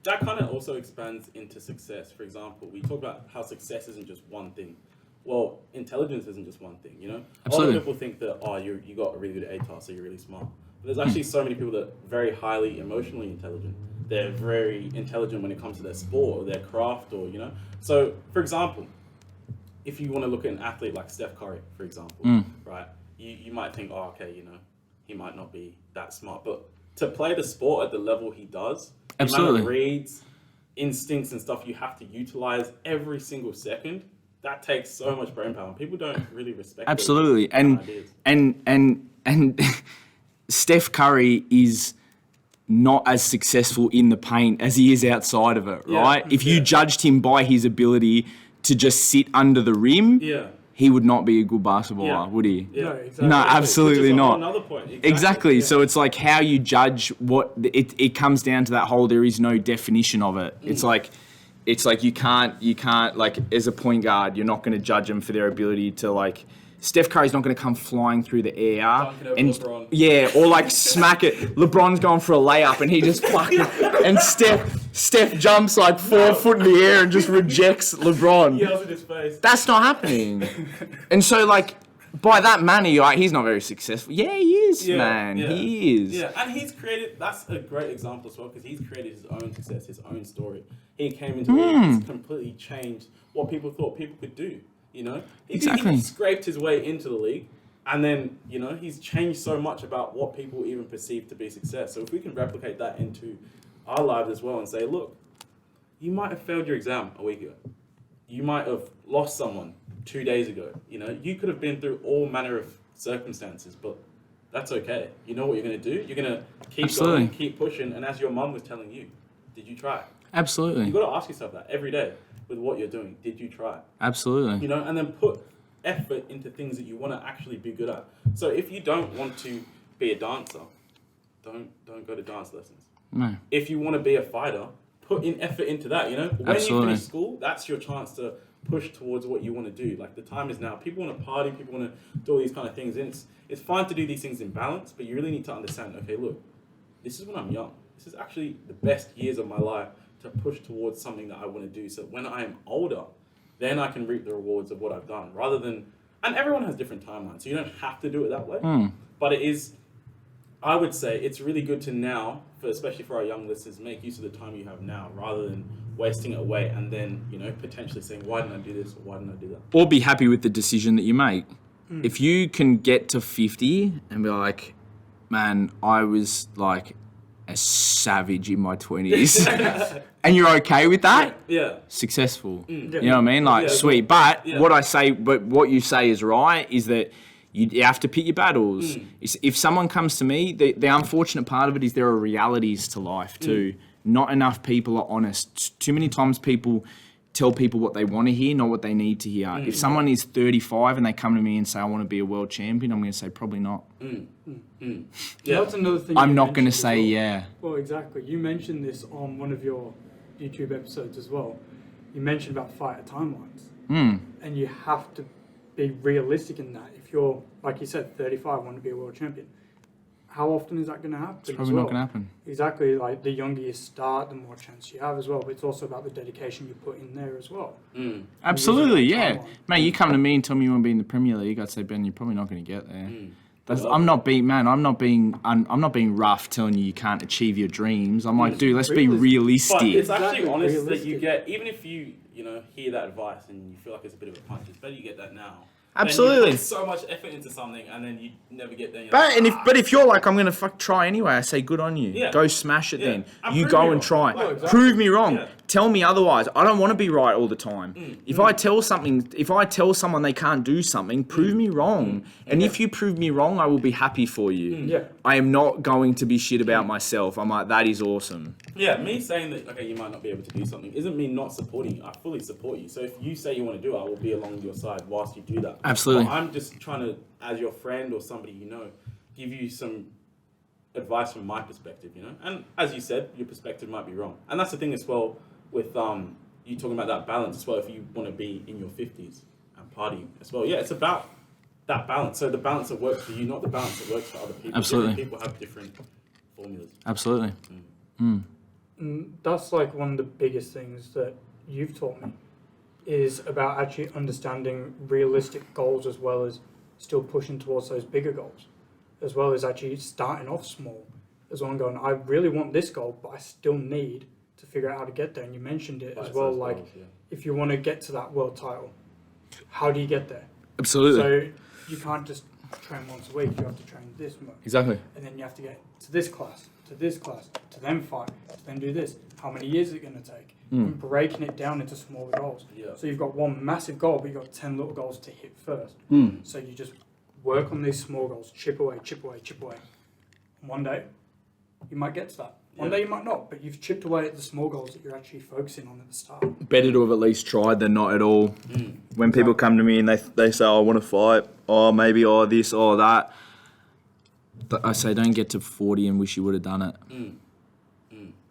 That kind of also expands into success. For example, we talk about how success isn't just one thing. Well, intelligence isn't just one thing, you know? Absolutely. A lot of people think that, you got a really good ATAR, so you're really smart. But there's actually so many people that are very highly emotionally intelligent. They're very intelligent when it comes to their sport or their craft, or, you know? So, for example, if you want to look at an athlete like Steph Curry, for example, right? You might think, you know, he might not be that smart. But to play the sport at the level he does, the amount Absolutely. of reads, instincts and stuff you have to utilize every single second, that takes so much brain power. And people don't really respect Absolutely. those ideas. And Steph Curry is not as successful in the paint as he is outside of it, Yeah. right? If you judged him by his ability to just sit under the rim, Yeah. he would not be a good basketballer, Yeah. would he? Yeah. No, exactly. No, Which is absolutely a whole not. Another point. Exactly. So it's like how you judge what it comes down to that whole there is no definition of it. It's like you can't like as a point guard, you're not going to judge them for their ability to like Steph Curry's not going to come flying through the air Dunk it over and LeBron. or like smack it. LeBron's going for a layup and he just fucking and Steph jumps like 4 foot in the air and just rejects LeBron. Yells in his face. That's not happening. And so like by that manner, you're like, he's not very successful. Yeah, he is, man. Yeah. He is. Yeah, and he's created, that's a great example as well, because he's created his own success, his own story. He came into it and completely changed what people thought people could do, you know? Exactly. He scraped his way into the league, and then, you know, he's changed so much about what people even perceive to be success. So if we can replicate that into our lives as well and say, look, you might have failed your exam a week ago. You might have lost someone 2 days ago. You know, you could have been through all manner of circumstances, but that's okay. You know what you're going to do? You're going to keep Absolutely. going, keep pushing. And as your mum was telling you, did you try? Absolutely. You've got to ask yourself that every day with what you're doing. Did you try? Absolutely. You know, and then put effort into things that you want to actually be good at. So if you don't want to be a dancer, don't go to dance lessons. No. If you want to be a fighter, put in effort into that, you know? When Absolutely. you finish school, that's your chance to push towards what you want to do. Like, the time is now. People want to party, people want to do all these kind of things. And it's fine to do these things in balance, but you really need to understand, okay, look, this is when I'm young. This is actually the best years of my life to push towards something that I want to do. So when I am older, then I can reap the rewards of what I've done, rather than, and everyone has different timelines, so you don't have to do it that way. But it is, I would say it's really good to now, especially for our young listeners, make use of the time you have now, rather than wasting it away and then, you know, potentially saying, why didn't I do this or why didn't I do that? Or be happy with the decision that you make. If you can get to 50 and be like, man, I was like a savage in my 20s. And you're okay with that? Yeah. Successful. Mm. You know what I mean? Like, Yeah. sweet. But Yeah. what you say is right, is that you have to pick your battles. If someone comes to me, the unfortunate part of it is there are realities to life too. Not enough people are honest. Too many times people tell people what they want to hear, not what they need to hear. If someone is 35 and they come to me and say, I want to be a world champion, I'm going to say, probably not. Yeah. That's another thing. I'm you not going to mentioned as say well. yeah. Well, exactly. You mentioned this on one of your YouTube episodes as well. You mentioned about fighter timelines. And you have to be realistic in that. If you're, like you said, 35, want to be a world champion, how often is that going to happen? It's probably not going to happen. Exactly. Like, the younger you start, the more chance you have as well. But it's also about the dedication you put in there as well. Absolutely, Using that yeah. timeline. Mate, you come to me and tell me you want to be in the Premier League, I'd say, Ben, you're probably not going to get there. I'm not being rough telling you can't achieve your dreams. I'm like, dude, let's be But realistic. it's actually Exactly, honest that realistic. you get, even if you hear that advice and you feel like it's a bit of a punch, it's better you get that now. Absolutely. Then you put so much effort into something and then you never get there. You're like, But if you're like, I'm gonna try anyway, I say good on you. Yeah. Go smash it Yeah. then. And You prove go me and wrong. try. No, exactly. Prove me wrong. Yeah. Tell me otherwise. I don't want to be right all the time. If I tell someone they can't do something, prove me wrong. And if you prove me wrong, I will be happy for you. Yeah. I am not going to be shit about myself. I'm like, that is awesome. Yeah, me saying that, okay, you might not be able to do something isn't me not supporting you. I fully support you. So if you say you want to do it, I will be along your side whilst you do that. Absolutely. But I'm just trying to, as your friend or somebody you know, give you some advice from my perspective, And as you said, your perspective might be wrong. And that's the thing as well with you talking about that balance as well. If you want to be in your 50s and partying as well. Yeah, it's about that balance. So the balance that works for you, not the balance that works for other people. Absolutely. Different people have different formulas. Absolutely. And that's like one of the biggest things that you've taught me is about actually understanding realistic goals as well as still pushing towards those bigger goals, as well as actually starting off small as well and going, I really want this goal, but I still need to figure out how to get there. And you mentioned it as well, like if you want to get to that world title, how do you get there? Absolutely. So you can't just train once a week, you have to train this much. Exactly. And then you have to get to this class, to then fight, to then do this. How many years is it going to take? And breaking it down into smaller goals. Yeah. So you've got one massive goal, but you've got 10 little goals to hit first. So you just work on these small goals, chip away. And one day, you might get to that. One day you might not, but you've chipped away at the small goals that you're actually focusing on at the start. Better to have at least tried than not at all. When people come to me and they say, I want to fight, maybe, this, that. But I say, don't get to 40 and wish you would have done it.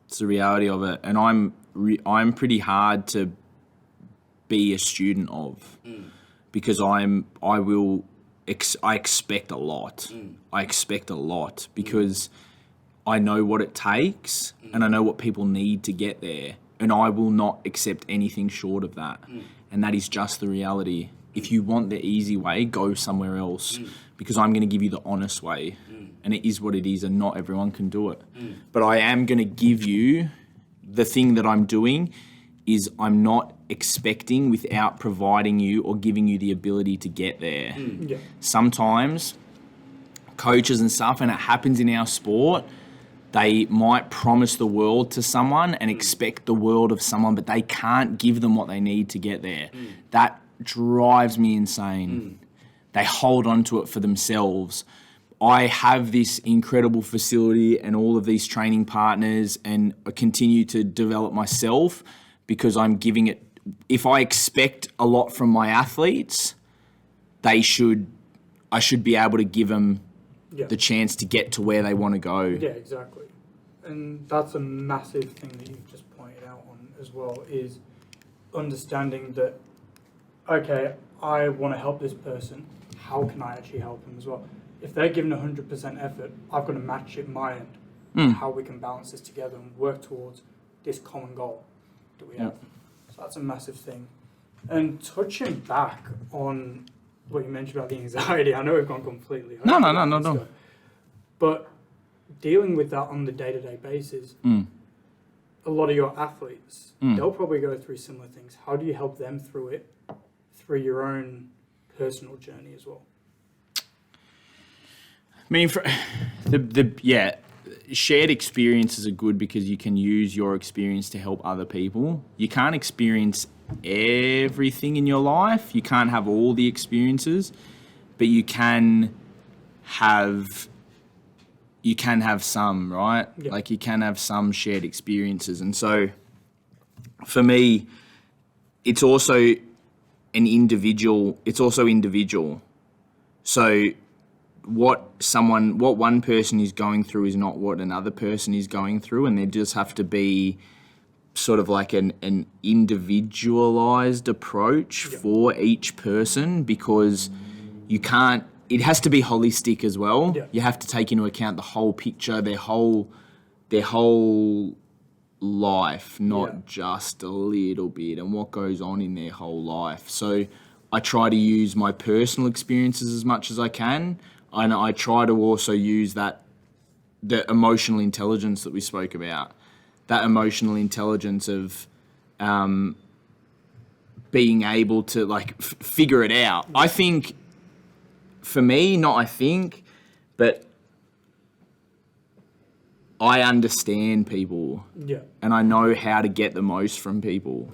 It's the reality of it. And I'm pretty hard to be a student of because I expect a lot. I expect a lot because I know what it takes and I know what people need to get there. And I will not accept anything short of that. And that is just the reality. If you want the easy way, go somewhere else because I'm going to give you the honest way. And it is what it is and not everyone can do it. But I am going to give you the thing that I'm doing is I'm not expecting without providing you or giving you the ability to get there. Yeah. Sometimes coaches and stuff, and it happens in our sport, they might promise the world to someone and expect the world of someone, but they can't give them what they need to get there. That drives me insane. They hold on to it for themselves. I have this incredible facility and all of these training partners and I continue to develop myself because I'm giving it. If I expect a lot from my athletes, I should be able to give them the chance to get to where they want to go. Yeah, exactly. And that's a massive thing that you've just pointed out on as well, is understanding that, okay, I want to help this person. How can I actually help them as well? If they're giving 100% effort, I've got to match it my end. How we can balance this together and work towards this common goal that we have. So that's a massive thing. And touching back on what you mentioned about the anxiety, I know we've gone completely. No. But dealing with that on the day-to-day basis, a lot of your athletes, they'll probably go through similar things. How do you help them through it, through your own personal journey as well? I mean, shared experiences are good because you can use your experience to help other people. You can't experience everything in your life. You can't have all the experiences, but you can have some, right? Yeah. Like you can have some shared experiences. And so for me, it's also individual. So what one person is going through is not what another person is going through, and there just have to be sort of like an individualized approach for each person, because it has to be holistic as well. Yeah. You have to take into account the whole picture, their whole life, not just a little bit, and what goes on in their whole life. So I try to use my personal experiences as much as I can, and I try to also use the emotional intelligence that we spoke about, that emotional intelligence of being able to like figure it out. I think for me, but I understand people, and I know how to get the most from people,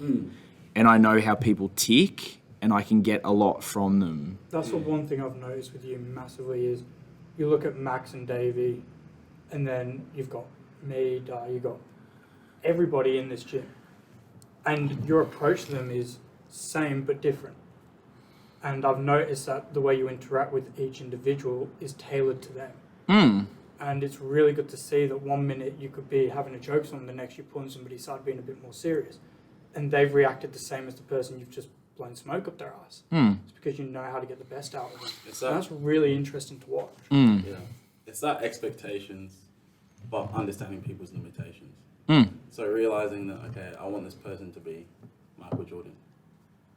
and I know how people tick, and I can get a lot from them. That's what one thing I've noticed with you massively is you look at Max and Davey, and then you've got me, you've got everybody in this gym, and your approach to them is same but different. And I've noticed that the way you interact with each individual is tailored to them. And it's really good to see that 1 minute you could be having a joke with someone, the next you're pulling somebody aside being a bit more serious. And they've reacted the same as the person you've just blown smoke up their ass. It's because you know how to get the best out of them. That's really interesting to watch. Yeah. It's that expectations, but understanding people's limitations. So realizing that, okay, I want this person to be Michael Jordan,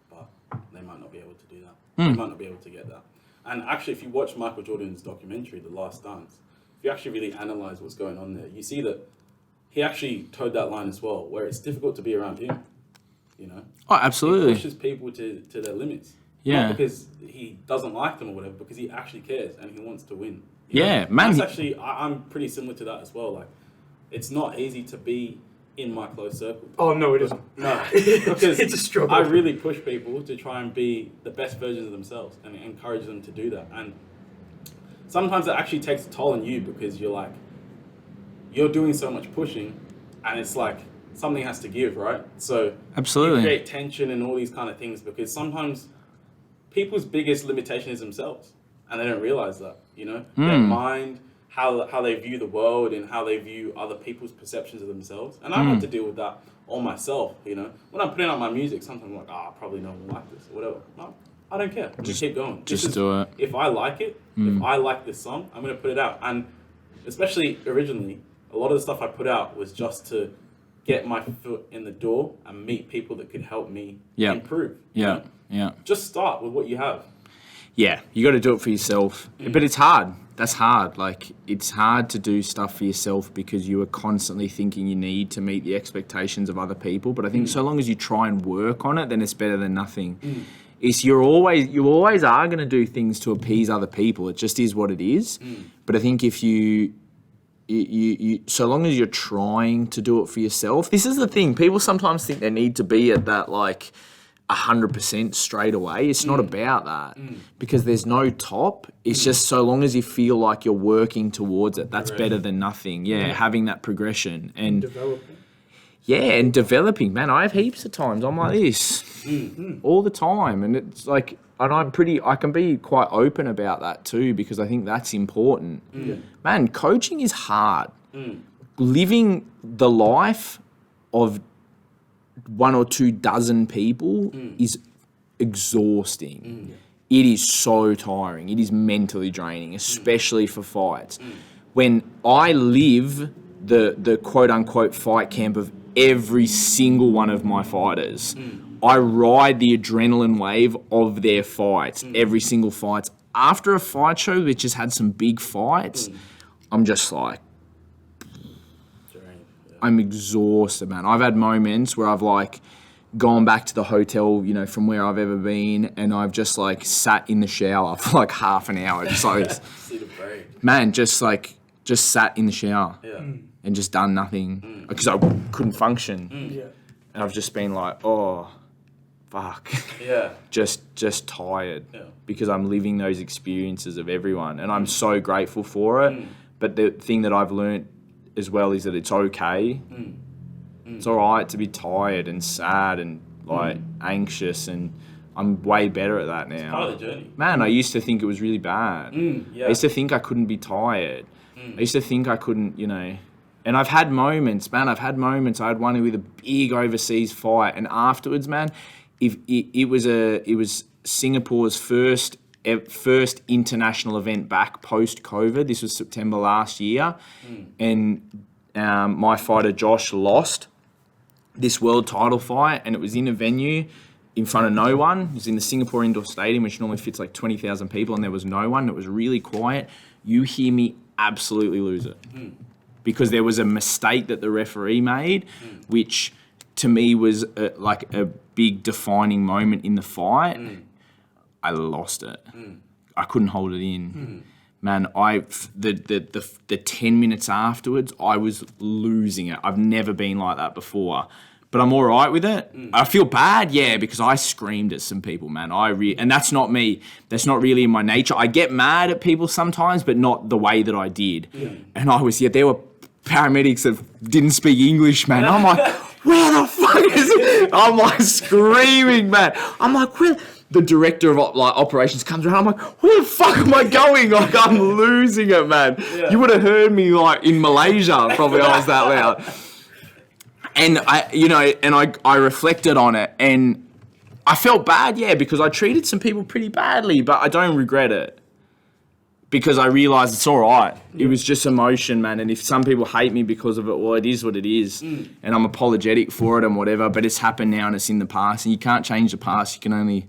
but they might not be able to do that. They might not be able to get that. And actually, if you watch Michael Jordan's documentary, The Last Dance, if you actually really analyze what's going on there, you see that he actually towed that line as well, where it's difficult to be around him, you know? Oh, absolutely. He pushes people to their limits. Yeah. Not because he doesn't like them or whatever, because he actually cares and he wants to win. Yeah, man. That's actually, I'm pretty similar to that as well. Like, it's not easy to be in my close circle. Oh, no, it isn't. No, because it's a struggle. I really push people to try and be the best versions of themselves and encourage them to do that. And sometimes it actually takes a toll on you because you're doing so much pushing, and it's like something has to give, right? So Absolutely. you create tension and all these kind of things because sometimes people's biggest limitation is themselves, and they don't realize that, you know? Their mind, how they view the world and how they view other people's perceptions of themselves. And I've had to deal with that all myself, you know? When I'm putting out my music, sometimes I'm like, probably no one will like this or whatever. No, I don't care. Just keep going. Just do it. If I like it, if I like this song, I'm going to put it out. And especially originally, a lot of the stuff I put out was just to get my foot in the door and meet people that could help me improve. You know? Just start with what you have. Yeah, you got to do it for yourself. But it's hard. That's hard. Like, it's hard to do stuff for yourself because you are constantly thinking you need to meet the expectations of other people. But I think so long as you try and work on it, then it's better than nothing. It's you always are going to do things to appease other people. It just is what it is. But I think if you so long as you're trying to do it for yourself, this is the thing. People sometimes think they need to be at that like 100% straight away. It's not about that because there's no top. It's just so long as you feel like you're working towards it, that's better than nothing. Yeah, having that progression and Developing. Yeah, and developing, man. I have heaps of times I'm like this all the time, and it's like, and I can be quite open about that too because I think that's important. Man, coaching is hard. Living the life of 1 or 2 dozen people is exhausting. It is so tiring. It is mentally draining, especially for fights. When I live the quote unquote fight camp of every single one of my fighters, I ride the adrenaline wave of their fights, every single fight. After a fight show which has had some big fights, I'm just like, I'm exhausted, man. I've had moments where I've like gone back to the hotel, you know, from where I've ever been, and I've just like sat in the shower for like half an hour, just like, man, just like just sat in the shower and just done nothing because I couldn't function. Yeah. And I've just been like, oh, fuck. Yeah. just tired because I'm living those experiences of everyone, and I'm so grateful for it. But the thing that I've learnt as well is that it's okay. It's all right to be tired and sad and like anxious, and I'm way better at that now. It's part of the journey. Man, I used to think it was really bad. Yeah. I used to think I couldn't be tired. I used to think I couldn't, you know. And I've had moments, man. I had one with a big overseas fight, and afterwards, man, it was Singapore's first international event back post COVID. This was September last year, and my fighter Josh lost this world title fight, and it was in a venue in front of no one. It was in the Singapore Indoor Stadium, which normally fits like 20,000 people, and there was no one. It was really quiet. You hear me absolutely lose it. Because there was a mistake that the referee made, which to me was like a big defining moment in the fight. I lost it. I couldn't hold it in. Man, the 10 minutes afterwards, I was losing it. I've never been like that before. But I'm all right with it. I feel bad, because I screamed at some people, man. And that's not me. That's not really in my nature. I get mad at people sometimes, but not the way that I did. And I was, there were paramedics that didn't speak English, man. I'm like, where the fuck is it? I'm like screaming, man. I'm like, where? The director of operations comes around. I'm like, where the fuck am I going? Like, I'm losing it, man. You would have heard me like in Malaysia. Probably I was that loud. And I reflected on it, and I felt bad, because I treated some people pretty badly, but I don't regret it. Because I realised it's all right. It was just emotion, man. And if some people hate me because of it, well, it is what it is. And I'm apologetic for it and whatever, but it's happened now and it's in the past. And you can't change the past. You can only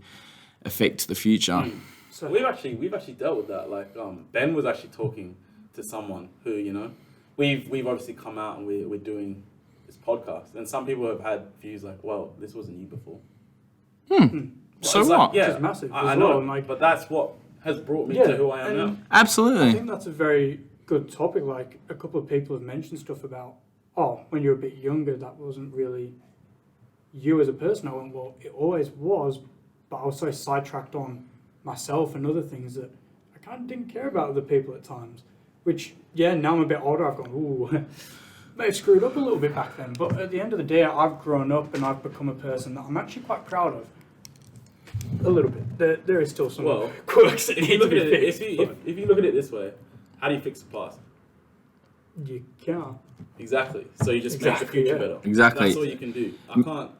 affect the future. So we've actually dealt with that. Like Ben was actually talking to someone who, we've obviously come out and we're doing this podcast. And some people have had views like, well, this wasn't you before. So it's what? Like, Which is massive I as know, well, but that's what has brought me to who I am now. Absolutely. I think that's a very good topic. Like, a couple of people have mentioned stuff about, when you're a bit younger, that wasn't really you as a person. I went, well, it always was, but I was so sidetracked on myself and other things that I kind of didn't care about other people at times. Which, now I'm a bit older, I've gone, ooh, may have screwed up a little bit back then. But at the end of the day, I've grown up and I've become a person that I'm actually quite proud of. A little bit. There is still some quirks that need to be fixed. If you look at it this way, how do you fix the past? You can't. Exactly. So you just make the future better. Exactly. That's all you can do. I can't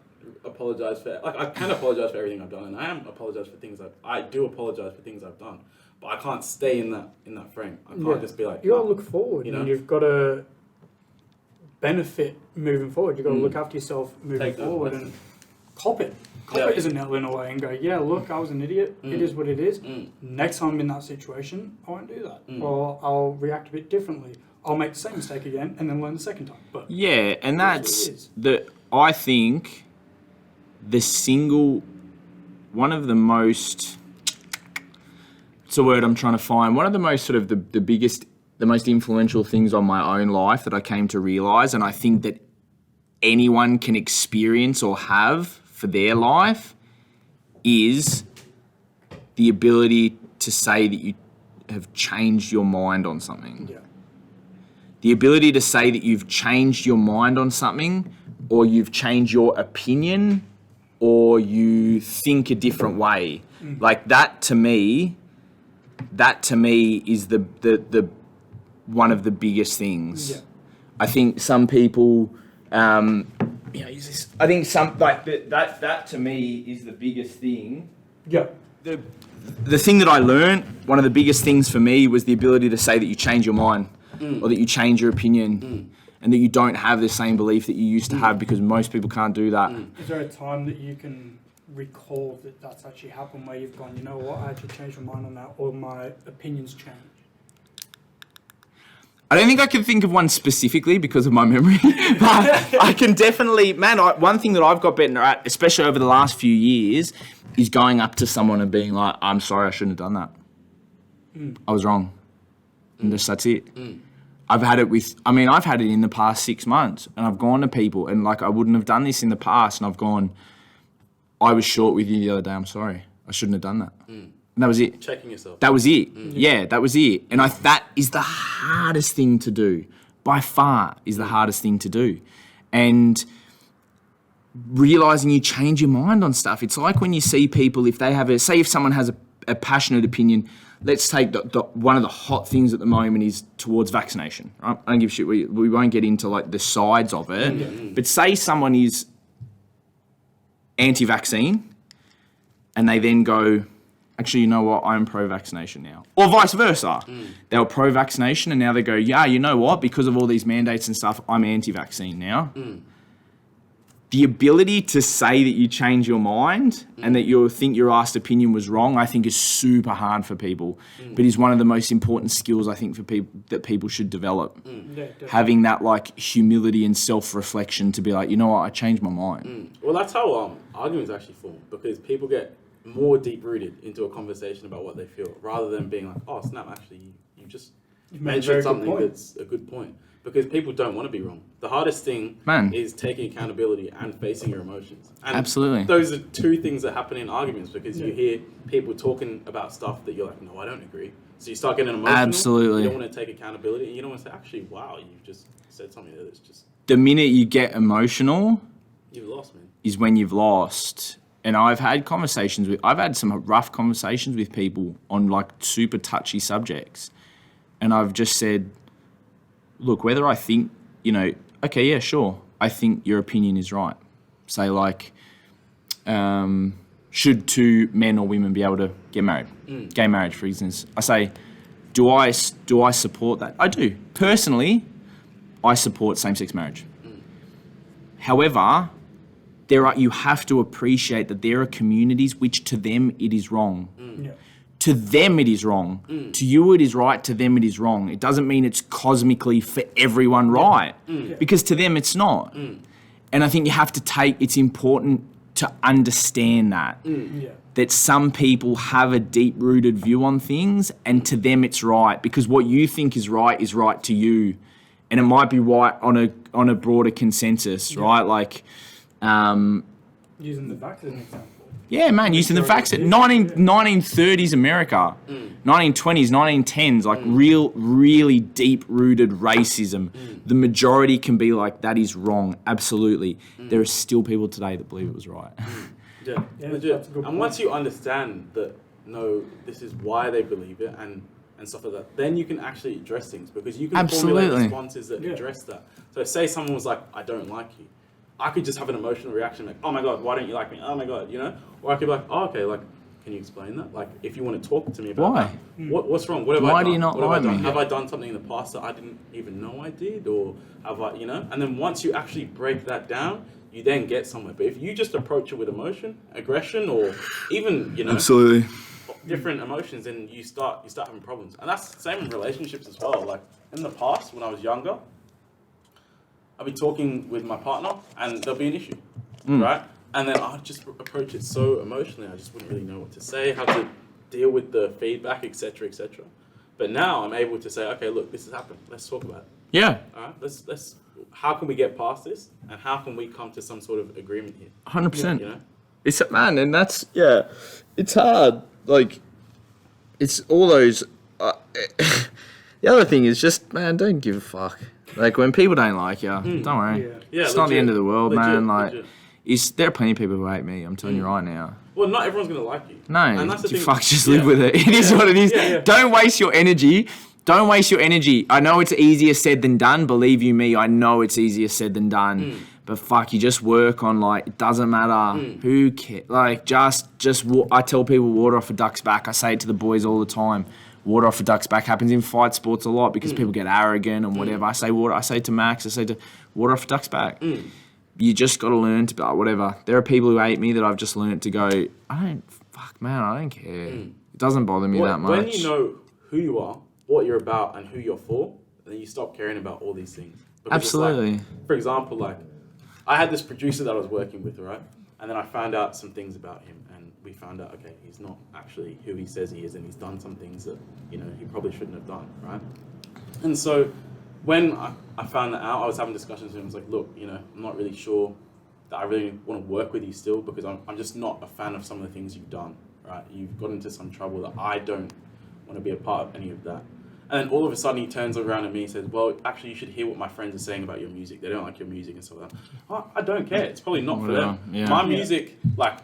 apologise for... I can apologise for everything I've done, and I am apologise for things I do apologise for things I've done, but I can't stay in that frame. I can't just be like... You got to look forward, and you've got to benefit moving forward. You've got to look after yourself moving forward and cop it. Cop it as a nail in a way and go, look, I was an idiot. It is what it is. Next time I'm in that situation, I won't do that. Or I'll react a bit differently. I'll make the same mistake again and then learn the second time. But and that's I think one of the most, it's a word I'm trying to find, one of the most sort of the biggest, the most influential things on my own life that I came to realise, and I think that anyone can experience or have for their life, is the ability to say that you have changed your mind on something. The ability to say that you've changed your mind on something, or you've changed your opinion, or you think a different way. Like that to me is the one of the biggest things. I think some people I think that to me is the biggest thing. The thing that I learned, one of the biggest things for me, was the ability to say that you change your mind, or that you change your opinion, and that you don't have the same belief that you used to have, because most people can't do that. Is there a time that you can recall that that's actually happened, where you've gone, you know what, I actually changed my mind on that, or my opinions changed? I don't think I can think of one specifically because of my memory, but I can definitely, one thing that I've got better at, especially over the last few years, is going up to someone and being like, I'm sorry, I shouldn't have done that. I was wrong. And that's it. I've had it in the past 6 months, and I've gone to people, and like I wouldn't have done this in the past, and I've gone, I was short with you the other day, I'm sorry. I shouldn't have done that. And that was it. Checking yourself. That was it. Yeah, that was it. And that is the hardest thing to do. By far is the hardest thing to do. And realizing you change your mind on stuff. It's like when you see people, if they have if someone has a passionate opinion, let's take one of the hot things at the moment is towards vaccination. Right? I don't give a shit. We won't get into like the sides of it. But say someone is anti-vaccine and they then go, actually, you know what, I'm pro-vaccination now. Or vice versa. They were pro-vaccination and now they go, yeah, you know what, because of all these mandates and stuff, I'm anti-vaccine now. The ability to say that you change your mind and that you think your last opinion was wrong, I think is super hard for people, but is one of the most important skills I think for people that people should develop. Having that like humility and self-reflection to be like, you know what, I changed my mind. Well, that's how arguments actually form, because people get more deep-rooted into a conversation about what they feel, rather than being like, oh, snap, actually, you just mentioned something that's a good point. Because people don't want to be wrong. The hardest thing is taking accountability and facing your emotions. And Absolutely. Those are two things that happen in arguments, because you hear people talking about stuff that you're like, no, I don't agree. So you start getting emotional. Absolutely. You don't want to take accountability, and you don't want to say, actually, wow, you've just said something that's just... The minute you get emotional... You've lost, man. ...is when you've lost. And I've had some rough conversations with people on like super touchy subjects. And I've just said, look, whether I think, okay, yeah, sure, I think your opinion is right. Say like, should two men or women be able to get married? Gay marriage, for instance. I say, do I support that? I do. Personally, I support same-sex marriage. However, you have to appreciate that there are communities which to them it is wrong. To them it is wrong. To you it is right, to them it is wrong. It doesn't mean it's cosmically for everyone right, because to them it's not. And I think it's important to understand that. That some people have a deep-rooted view on things, and to them it's right, because what you think is right to you. And it might be right on a broader consensus, right? Like... using the vax as an example. Yeah, man, using the facts at 1930s America, 1920s, 1910s, like really deep-rooted racism. The majority can be like, that is wrong, absolutely. There are still people today that believe it was right. Yeah, legit. And once you understand that, no, this is why they believe it and stuff like that, then you can actually address things, because you can formulate responses that address that. So say someone was like, I don't like you. I could just have an emotional reaction like, oh my God, why don't you like me? Oh my God, Or I could be like, oh, okay, like, can you explain that? Like, if you want to talk to me about that, what's wrong? What have I done? Why do you not like me? Have I done something in the past that I didn't even know I did? Or have I, And then once you actually break that down, you then get somewhere. But if you just approach it with emotion, aggression, or even, Absolutely. different emotions, then you start having problems. And that's the same in relationships as well. Like, in the past, when I was younger, I'd be talking with my partner and there'll be an issue, right? And then I'd just approach it so emotionally. I just wouldn't really know what to say, how to deal with the feedback, etc., etc. But now I'm able to say, okay, look, this has happened. Let's talk about it. Yeah. All right. Let's. How can we get past this, and how can we come to some sort of agreement here? 100%. It's man, and that's it's hard. Like, it's all those. The other thing is just, man, don't give a fuck. Like, when people don't like you, don't worry. It's not the end of the world, man. Like, there are plenty of people who hate me. I'm telling you right now. Well, not everyone's gonna like you. No, and that's the thing. Fuck, just live with it. It is what it is. Don't waste your energy. Don't waste your energy. I know it's easier said than done. Believe you me, I know it's easier said than done. But fuck, you just work on, like, it doesn't matter. Who cares? Like, I tell people water off a duck's back. I say it to the boys all the time. Water off a duck's back happens in fight sports a lot because people get arrogant and whatever. I say to Max, water off a duck's back. You just got to learn to be like, whatever. There are people who hate me that I've just learned to go, I don't care. It doesn't bother me that much. When you know who you are, what you're about and who you're for, then you stop caring about all these things. Because absolutely. Like, for example, like, I had this producer that I was working with, right? And then I found out some things about him, and we found out, okay, he's not actually who he says he is, and he's done some things that, he probably shouldn't have done, right? And so when I found that out, I was having discussions with him. I was like, look, you know, I'm not really sure that I really want to work with you still, because I'm just not a fan of some of the things you've done, right? You've got into some trouble that I don't want to be a part of any of that. And then all of a sudden he turns around at me and says, well, actually you should hear what my friends are saying about your music. They don't like your music and stuff like that. I don't care. It's probably not for them. Yeah. My music, like,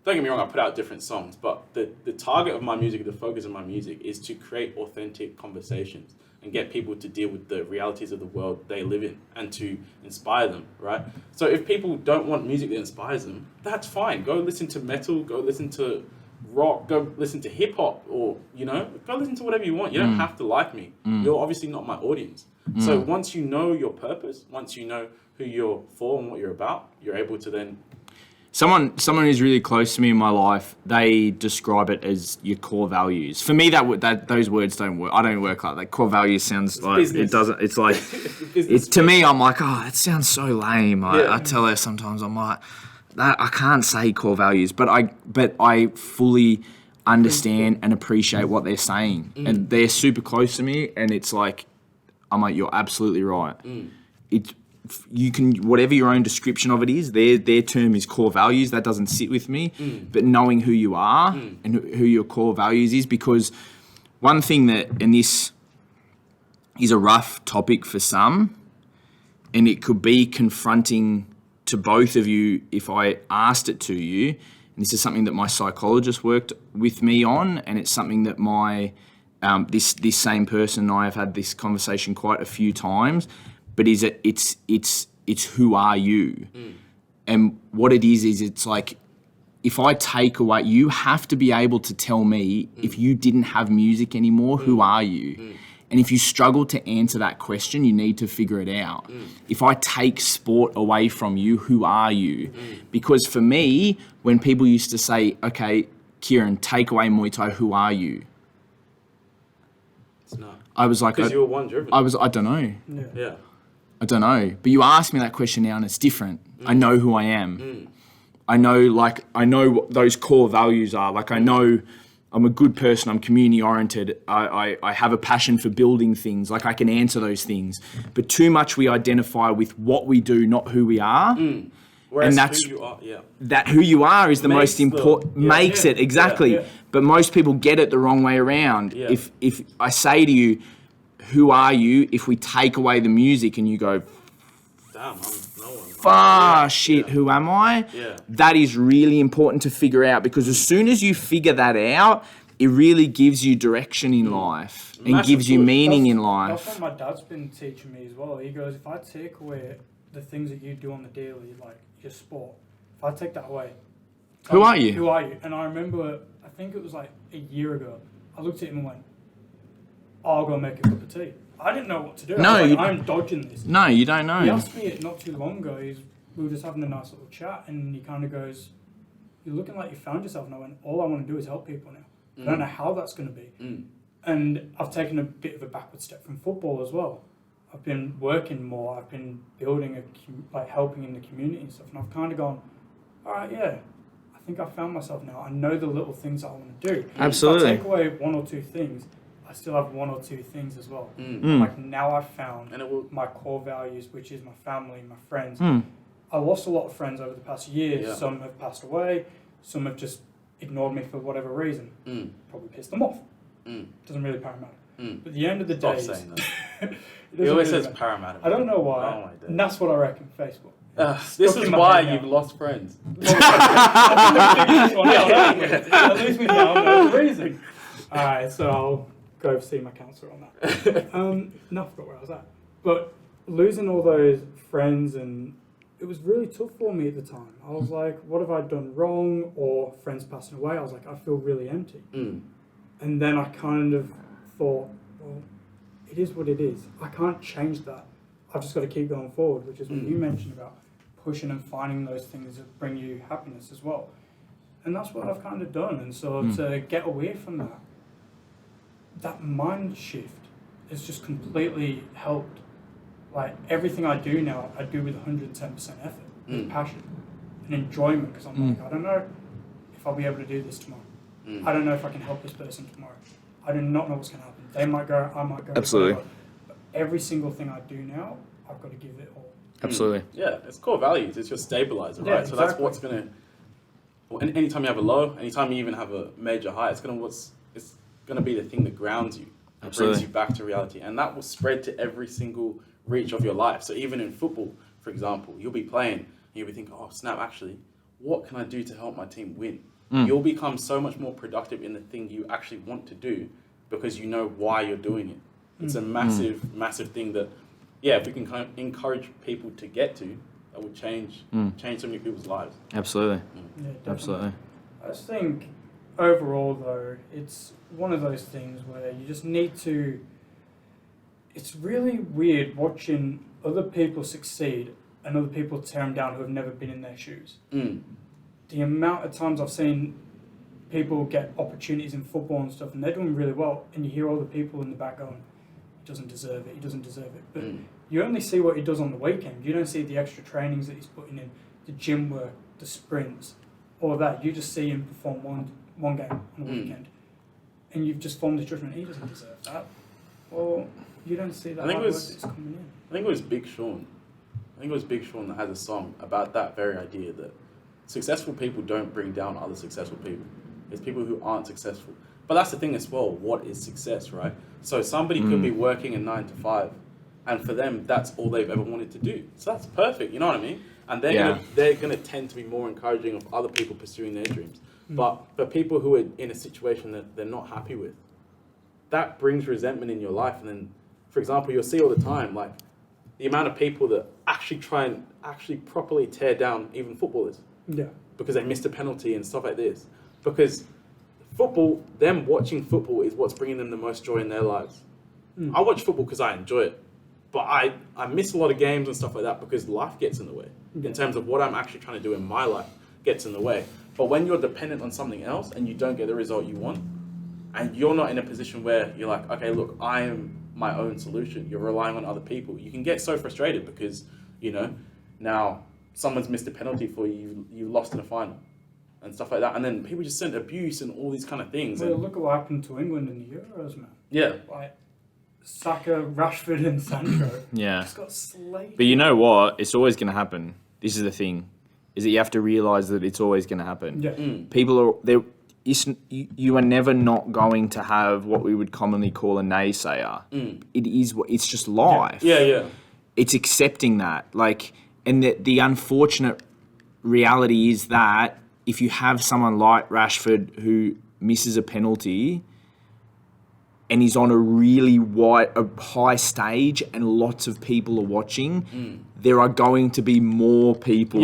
don't get me wrong, I put out different songs, but the target of my music, the focus of my music is to create authentic conversations and get people to deal with the realities of the world they live in and to inspire them, right? So if people don't want music that inspires them, that's fine. Go listen to metal, go listen to rock, go listen to hip hop, or, you know, go listen to whatever you want. You don't have to like me. You're obviously not my audience. So once you know your purpose, once you know who you're for and what you're about, you're able to then... Someone who's really close to me in my life, they describe it as your core values. For me, that those words don't work. I don't work like that. Core values sounds like business. it doesn't. It's like it's to me. I'm like, oh, that sounds so lame. I tell her sometimes, I'm like, that I can't say core values, but I fully understand and appreciate what they're saying, and they're super close to me. And it's like, I'm like, you're absolutely right. You can, whatever your own description of it is, their term is core values. That doesn't sit with me. But knowing who you are and who your core values is, because one thing that, and this is a rough topic for some, and it could be confronting to both of you if I asked it to you, and this is something that my psychologist worked with me on, and it's something that my this same person and I have had this conversation quite a few times. But it's who are you? And what it is it's like, if I take away, you have to be able to tell me if you didn't have music anymore, who are you? And if you struggle to answer that question, you need to figure it out. If I take sport away from you, who are you? Because for me, when people used to say, okay, Kieran, take away Muay Thai, who are you? It's not. I was like... Because you were one driven. I don't know. Yeah. I don't know. But you ask me that question now and it's different. I know who I am. I know what those core values are. Like, I know I'm a good person. I'm community oriented. I have a passion for building things. Like, I can answer those things. But too much we identify with what we do, not who we are. Whereas and that's who you are, that who you are is the most important. Makes it exactly. Yeah. But most people get it the wrong way around. Yeah. If I say to you, who are you? If we take away the music and you go, damn, I'm no one. who am I? Yeah. That is really important to figure out, because as soon as you figure that out, it really gives you direction in life and Massive gives you push. meaning in That's life. what my dad's been teaching me as well. He goes, if I take away the things that you do on the daily, like your sport, if I take that away, Who are you? Who are you? And I remember, I think it was like a year ago, I looked at him and went, I'll go make a cup of tea. I didn't know what to do. No, I was you- like, I'm dodging this. No, you don't He know. asked me it not too long ago. We were just having a nice little chat, and he kind of goes, you're looking like you found yourself. And I went, all I want to do is help people now. I don't know how that's going to be. And I've taken a bit of a backward step from football as well. I've been working more. I've been building, helping in the community and stuff. And I've kind of gone, all right, yeah, I think I found myself now. I know the little things that I want to do. Absolutely. If I take away one or two things, I still have one or two things as well. Mm. Like, now I've found And it will, my core values, which is my family, my friends. I lost a lot of friends over the past year. Yeah. Some have passed away. Some have just ignored me for whatever reason. Probably pissed them off. Doesn't really matter. But at the end of the day, stop saying that. it He doesn't always really says matter. paramount. I don't know why. Oh my days. And that's what I reckon. Facebook. This Stuck is in my why head you've now. lost friends. At least we now know the reason. Alright, so I'll go see my counsellor on that. No, I forgot where I was at. But losing all those friends, and it was really tough for me at the time. I was like, what have I done wrong? Or friends passing away. I was like, I feel really empty. And then I kind of thought, well, it is what it is. I can't change that. I've just got to keep going forward, which is what you mentioned about pushing and finding those things that bring you happiness as well. And that's what I've kind of done. And so to get away from that mind shift has just completely helped. Like, everything I do now, I do with 110% effort, with passion and enjoyment, because I'm like, I don't know if I'll be able to do this tomorrow. I don't know if I can help this person tomorrow. I do not know what's going to happen. They might go, I might go. Absolutely. whatever. But every single thing I do now, I've got to give it all. Absolutely. Yeah, it's core values. It's your stabilizer, Yeah, right? So that's exactly. what's gonna. Anytime you have a low, anytime you even have a major high, it's gonna be the thing that grounds you, and Absolutely. brings you back to reality, and that will spread to every single reach of your life. So even in football, for example, you'll be playing, and you'll be thinking, "Oh snap! Actually, what can I do to help my team win?" You'll become so much more productive in the thing you actually want to do because you know why you're doing it. It's a massive, massive thing that, yeah, if we can kind of encourage people to get to, that would change so many people's lives. Absolutely. Yeah, definitely. Absolutely. I just think overall, though, it's one of those things where you just need to. It's really weird watching other people succeed and other people tear them down who have never been in their shoes. The amount of times I've seen people get opportunities in football and stuff, and they're doing really well, and you hear all the people in the back going, "He doesn't deserve it. He doesn't deserve it." But you only see what he does on the weekend. You don't see the extra trainings that he's putting in, the gym work, the sprints, all of that. You just see him perform one game on the weekend, and you've just formed a judgment. He doesn't deserve that. Well, you don't see that I think hard it work was- that's coming in. I think it was Big Sean. That has a song about that very idea that successful people don't bring down other successful people. It's people who aren't successful. But that's the thing as well. What is success, right? So somebody could be working a 9 to 5, and for them, that's all they've ever wanted to do. So that's perfect. You know what I mean? And they're gonna tend to be more encouraging of other people pursuing their dreams. But for people who are in a situation that they're not happy with, that brings resentment in your life. And then, for example, you'll see all the time, like the amount of people that actually try and actually properly tear down even footballers Yeah. because they missed a penalty and stuff like this. Because football, them watching football is what's bringing them the most joy in their lives. I watch football because I enjoy it, but I miss a lot of games and stuff like that because life gets in the way. In terms of what I'm actually trying to do in my life gets in the way. But when you're dependent on something else and you don't get the result you want, and you're not in a position where you're like, okay, look, I am my own solution. You're relying on other people. You can get so frustrated because, now someone's missed a penalty for you, you lost in a final and stuff like that. And then people just send abuse and all these kind of things. Well, And, look at what happened to England in the Euros, man. yeah. Like, Saka, Rashford and Sancho Yeah. just got slated. But you know what? It's always going to happen. This is the thing, is that you have to realise that it's always going to happen. Yeah. People are there. You are never not going to have what we would commonly call a naysayer. It is. It's just life. Yeah. It's accepting that. And the unfortunate reality is that if you have someone like Rashford who misses a penalty and he's on a really high stage and lots of people are watching, there are going to be more people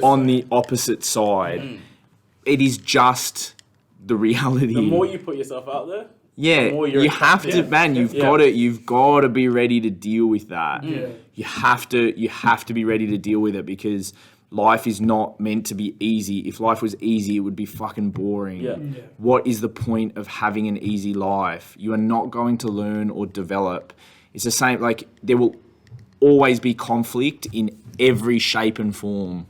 on the opposite side. It is just the reality. The more you put yourself out there, yeah, the more you're you have to, attracted. man. You've got to be ready to deal with that. Yeah. You have to be ready to deal with it because life is not meant to be easy. If life was easy, it would be fucking boring. Yeah. What is the point of having an easy life? You are not going to learn or develop. It's the same. Like there will always be conflict in every shape and form.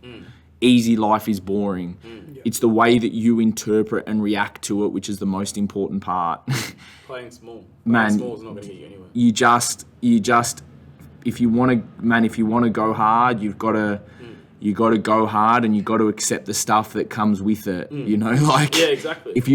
Easy life is boring. It's the way that you interpret and react to it, which is the most important part. Playing small. Man, Playing small is not going to get you anywhere. You just, if you want to go hard, you got to go hard, and you got to accept the stuff that comes with it. Yeah, exactly. If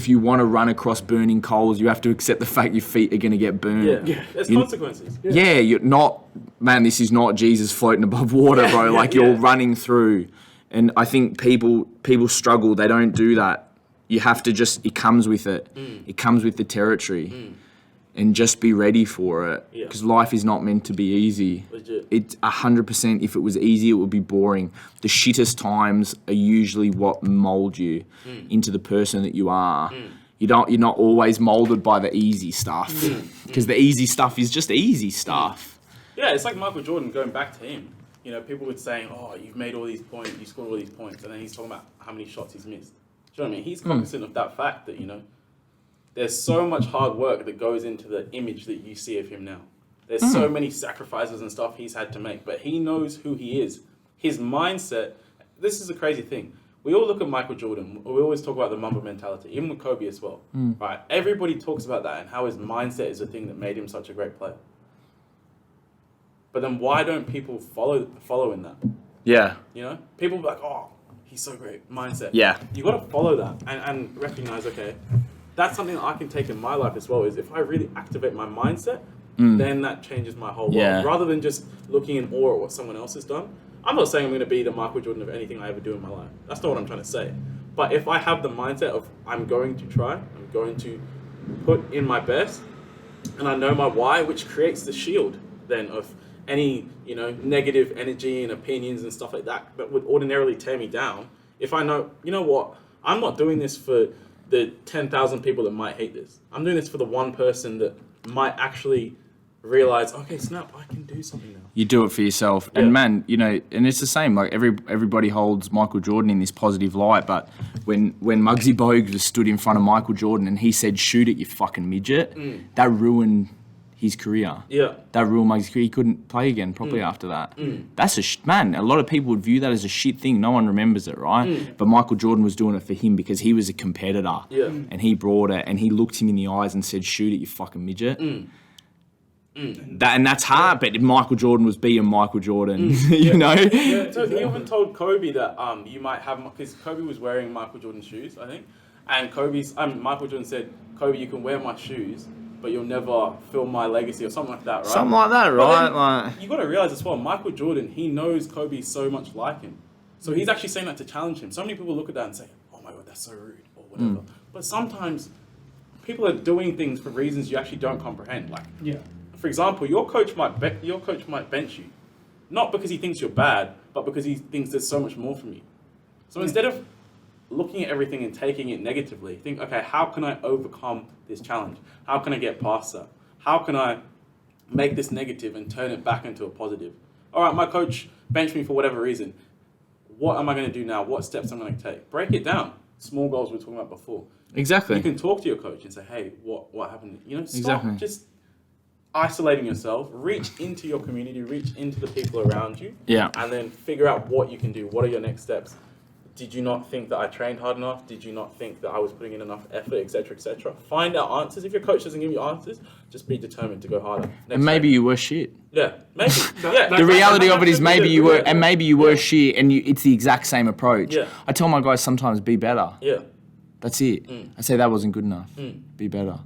you want to run across burning coals, you have to accept the fact your feet are going to get burned. Yeah. There's consequences. Yeah, you're not, man, this is not Jesus floating above water, bro. You're running through. And I think people struggle. They don't do that. You have to it comes with it. It comes with the territory. And just be ready for it. Because life is not meant to be easy. Legit. It's 100%. If it was easy, it would be boring. The shittest times are usually what mold you into the person that you are. You're not always molded by the easy stuff. Because the easy stuff is just easy stuff. Yeah, it's like Michael Jordan, going back to him. People would say, oh, you've made all these points, you scored all these points, and then he's talking about how many shots he's missed. Do you know what I mean? He's cognizant of that fact that, there's so much hard work that goes into the image that you see of him now. There's so many sacrifices and stuff he's had to make, but he knows who he is. His mindset, this is a crazy thing. We all look at Michael Jordan, we always talk about the Mamba mentality, even with Kobe as well, right? Everybody talks about that and how his mindset is the thing that made him such a great player. But then why don't people follow in that? Yeah. You know, people be like, oh, he's so great, mindset. Yeah. You got to follow that and recognize, okay, that's something that I can take in my life as well. Is if I really activate my mindset, then that changes my whole world. Yeah. Rather than just looking in awe at what someone else has done. I'm not saying I'm going to be the Michael Jordan of anything I ever do in my life. That's not what I'm trying to say. But if I have the mindset of I'm going to try, I'm going to put in my best, and I know my why, which creates the shield then of any, you know, negative energy and opinions and stuff like that that would ordinarily tear me down. If I know, you know what, I'm not doing this for the 10,000 people that might hate this. I'm doing this for the one person that might actually realize, okay, snap, I can do something now. You do it for yourself. Yeah. And man, you know, and it's the same, like everybody holds Michael Jordan in this positive light, but when Muggsy Bogues was stood in front of Michael Jordan and he said, shoot it, you fucking midget, that ruined his career. Yeah. That ruined Muggsy's career. He couldn't play again properly after that. That's man, a lot of people would view that as a shit thing. No one remembers it, right? But Michael Jordan was doing it for him because he was a competitor. Yeah. And he brought it and he looked him in the eyes and said, shoot it, you fucking midget. And that's hard, but Michael Jordan was being Michael Jordan, you know? Yeah, so he even told Kobe that you might have, because Kobe was wearing Michael Jordan shoes, I think, and Michael Jordan said, Kobe, you can wear my shoes, but you'll never fill my legacy or something like that, right? Something like that, right? You got to realize as well, Michael Jordan, he knows Kobe so much like him, so he's actually saying that to challenge him. So many people look at that and say, oh my God, that's so rude, or whatever. But sometimes people are doing things for reasons you actually don't comprehend, like. Yeah. For example, your coach might bench you, not because he thinks you're bad, but because he thinks there's so much more from you. So instead of looking at everything and taking it negatively, think, okay, how can I overcome this challenge? How can I get past that? How can I make this negative and turn it back into a positive? All right, my coach benched me for whatever reason. What am I going to do now? What steps am I going to take? Break it down. Small goals we were talking about before. Exactly. You can talk to your coach and say, hey, what happened? You know, stop Exactly. just isolating yourself, reach into your community, reach into the people around you, and then figure out what you can do. What are your next steps? Did you not think that I trained hard enough? Did you not think that I was putting in enough effort, etc., etc.? Find out answers. If your coach doesn't give you answers, just be determined to go harder. And maybe you were shit. Yeah, maybe. The reality of it is maybe you were, and maybe you were shit, and it's the exact same approach. Yeah. I tell my guys sometimes, be better. Yeah. That's it. I say that wasn't good enough. Be better.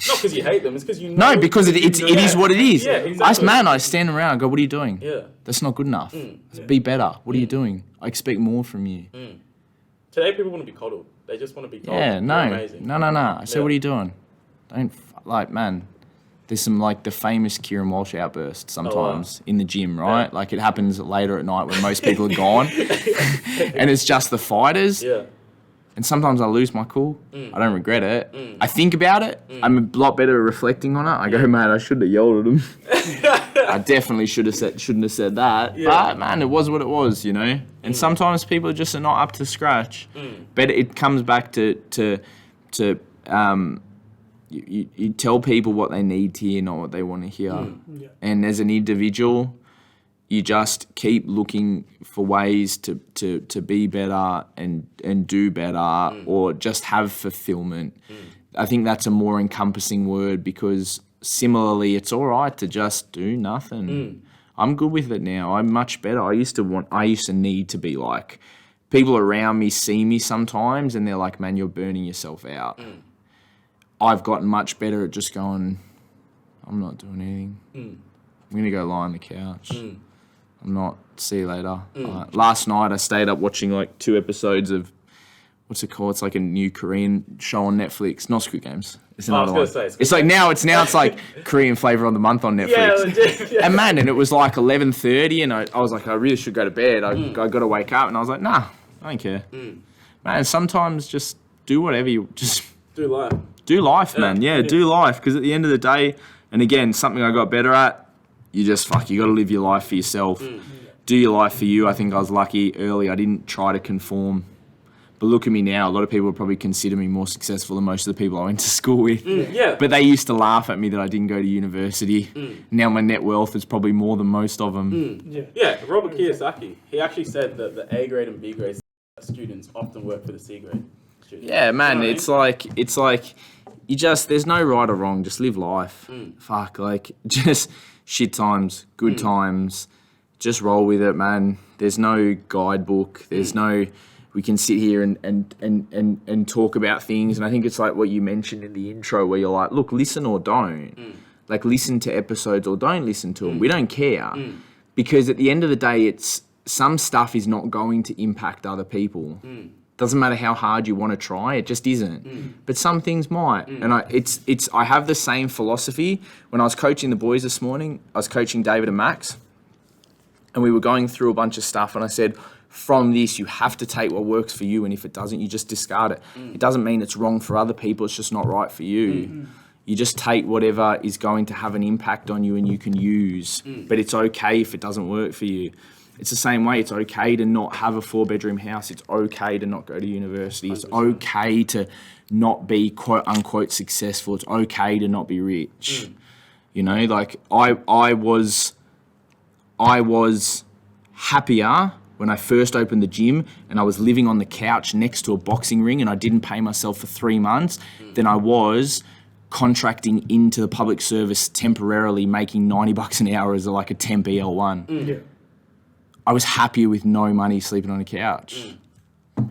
Not because you hate them, it's because you know. No, because it is what it is. Yeah, exactly. I stand around and go, what are you doing? Yeah. That's not good enough. Be better. What are you doing? I expect more from you. Today people want to be coddled. They just want to be told. Yeah, You're no. amazing. No. I say, what are you doing? Man, there's some like the famous Kieran Walsh outburst sometimes in the gym, right? Yeah. Like it happens later at night when most people are gone and it's just the fighters. Yeah. And sometimes I lose my cool. I don't regret it. I think about it. I'm a lot better at reflecting on it. I go, man, I shouldn't have yelled at him. I definitely shouldn't have said that. Yeah. But man, it was what it was, you know. And sometimes people are just not up to scratch. But it comes back to you tell people what they need to hear, not what they want to hear. And as an individual, you just keep looking for ways to be better and do better or just have fulfillment. I think that's a more encompassing word because similarly, it's all right to just do nothing. I'm good with it now. I'm much better. I used to need to be like, people around me see me sometimes and they're like, man, you're burning yourself out. I've gotten much better at just going, I'm not doing anything. I'm going to go lie on the couch. I'm not, see you later. Last night I stayed up watching like 2 episodes of, what's it called? It's like a new Korean show on Netflix. Not Squid Games. It's another one. It's like now it's like Korean Flavor of the Month on Netflix. Yeah, legit. Yeah. And man, and it was like 11:30 and I was like, I really should go to bed. I got to wake up and I was like, nah, I don't care. Man, sometimes just do whatever you, just Do life. do life, man. Yeah, do life. Because at the end of the day, and again, something I got better at, you got to live your life for yourself. Do your life for you. I think I was lucky early. I didn't try to conform. But look at me now. A lot of people would probably consider me more successful than most of the people I went to school with. Yeah. But they used to laugh at me that I didn't go to university. Now my net wealth is probably more than most of them. Yeah, Robert Kiyosaki, he actually said that the A grade and B grade students often work for the C grade students. Yeah, man. You know what I mean? It's like you just, there's no right or wrong. Just live life. Fuck, like just shit times, good times. Just roll with it, man. There's no guidebook. There's no, we can sit here and talk about things. And I think it's like what you mentioned in the intro where you're like, look, listen or don't. Like listen to episodes or don't listen to them. We don't care. Because at the end of the day, it's some stuff is not going to impact other people. Doesn't matter how hard you want to try, it just isn't. But some things might. And I have the same philosophy. When I was coaching the boys this morning, I was coaching David and Max, and we were going through a bunch of stuff, and I said, from this, you have to take what works for you, and if it doesn't, you just discard it. It doesn't mean it's wrong for other people, it's just not right for you. You just take whatever is going to have an impact on you and you can use, but it's okay if it doesn't work for you. It's the same way. It's okay to not have a 4-bedroom house. It's okay to not go to university. It's okay to not be quote unquote successful. It's okay to not be rich. You know, like I was happier when I first opened the gym and I was living on the couch next to a boxing ring and I didn't pay myself for 3 months than I was contracting into the public service temporarily making $90 an hour as like a temp EL1. I was happier with no money sleeping on a couch.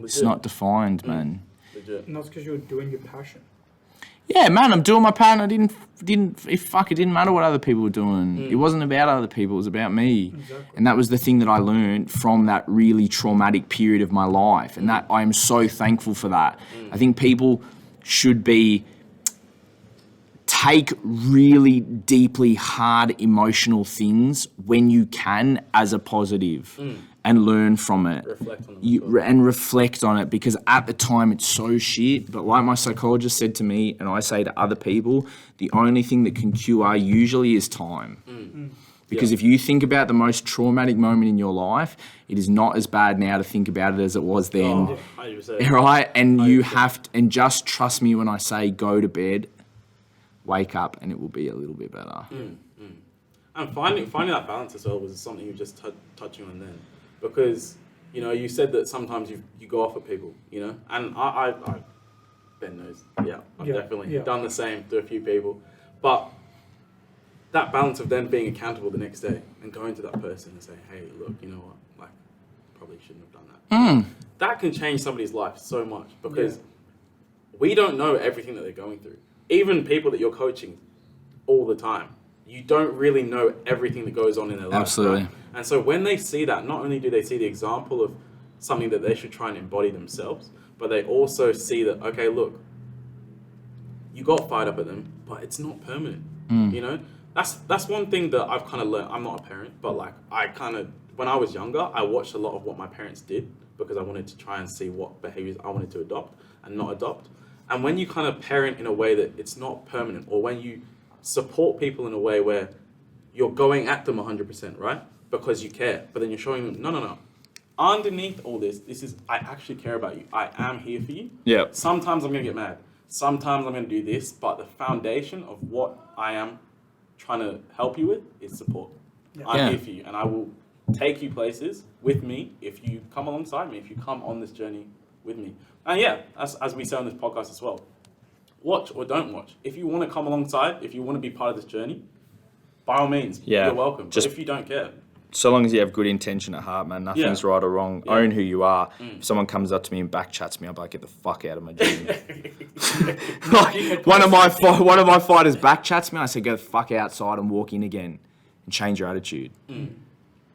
It's not defined, man. Legit. And that's because you're doing your passion. Yeah, man, I'm doing my part. And it didn't matter what other people were doing. It wasn't about other people. It was about me. Exactly. And that was the thing that I learned from that really traumatic period of my life. And that I'm so thankful for that. I think people should take really deeply hard emotional things when you can as a positive and learn from it. Reflect on them. And reflect on it, because at the time it's so shit. But like my psychologist said to me, and I say to other people, the only thing that can cure usually is time. Because if you think about the most traumatic moment in your life, it is not as bad now to think about it as it was then. 100%. Right? And you have to, and just trust me when I say go to bed, wake up, and it will be a little bit better. And finding that balance as well was something you were just touching on then, because you know you said that sometimes you go off at people, you know, and I Ben knows, I've definitely done the same to a few people, but that balance of then being accountable the next day and going to that person and saying, hey, look, you know what, like probably shouldn't have done that. That can change somebody's life so much, because we don't know everything that they're going through. Even people that you're coaching all the time, you don't really know everything that goes on in their life. Absolutely. Right? And so when they see that, not only do they see the example of something that they should try and embody themselves, but they also see that, okay, look, you got fired up at them, but it's not permanent. You know, that's one thing that I've kind of learned. I'm not a parent, but like when I was younger, I watched a lot of what my parents did because I wanted to try and see what behaviors I wanted to adopt and not adopt. And when you kind of parent in a way that it's not permanent, or when you support people in a way where you're going at them 100%, right? Because you care, but then you're showing them, no. Underneath all this is, I actually care about you. I am here for you. Yeah. Sometimes I'm going to get mad. Sometimes I'm going to do this, but the foundation of what I am trying to help you with is support. I'm here for you, and I will take you places with me if you come alongside me, if you come on this journey with me. And as we say on this podcast as well, watch or don't watch. If you want to come alongside, if you want to be part of this journey, by all means, you're welcome. But if you don't care, so long as you have good intention at heart, man, nothing's right or wrong. Own who you are. If someone comes up to me and backchats me, I'll be like, get the fuck out of my gym. Like, one of my fighters backchats me, I say, go the fuck outside and walk in again and change your attitude.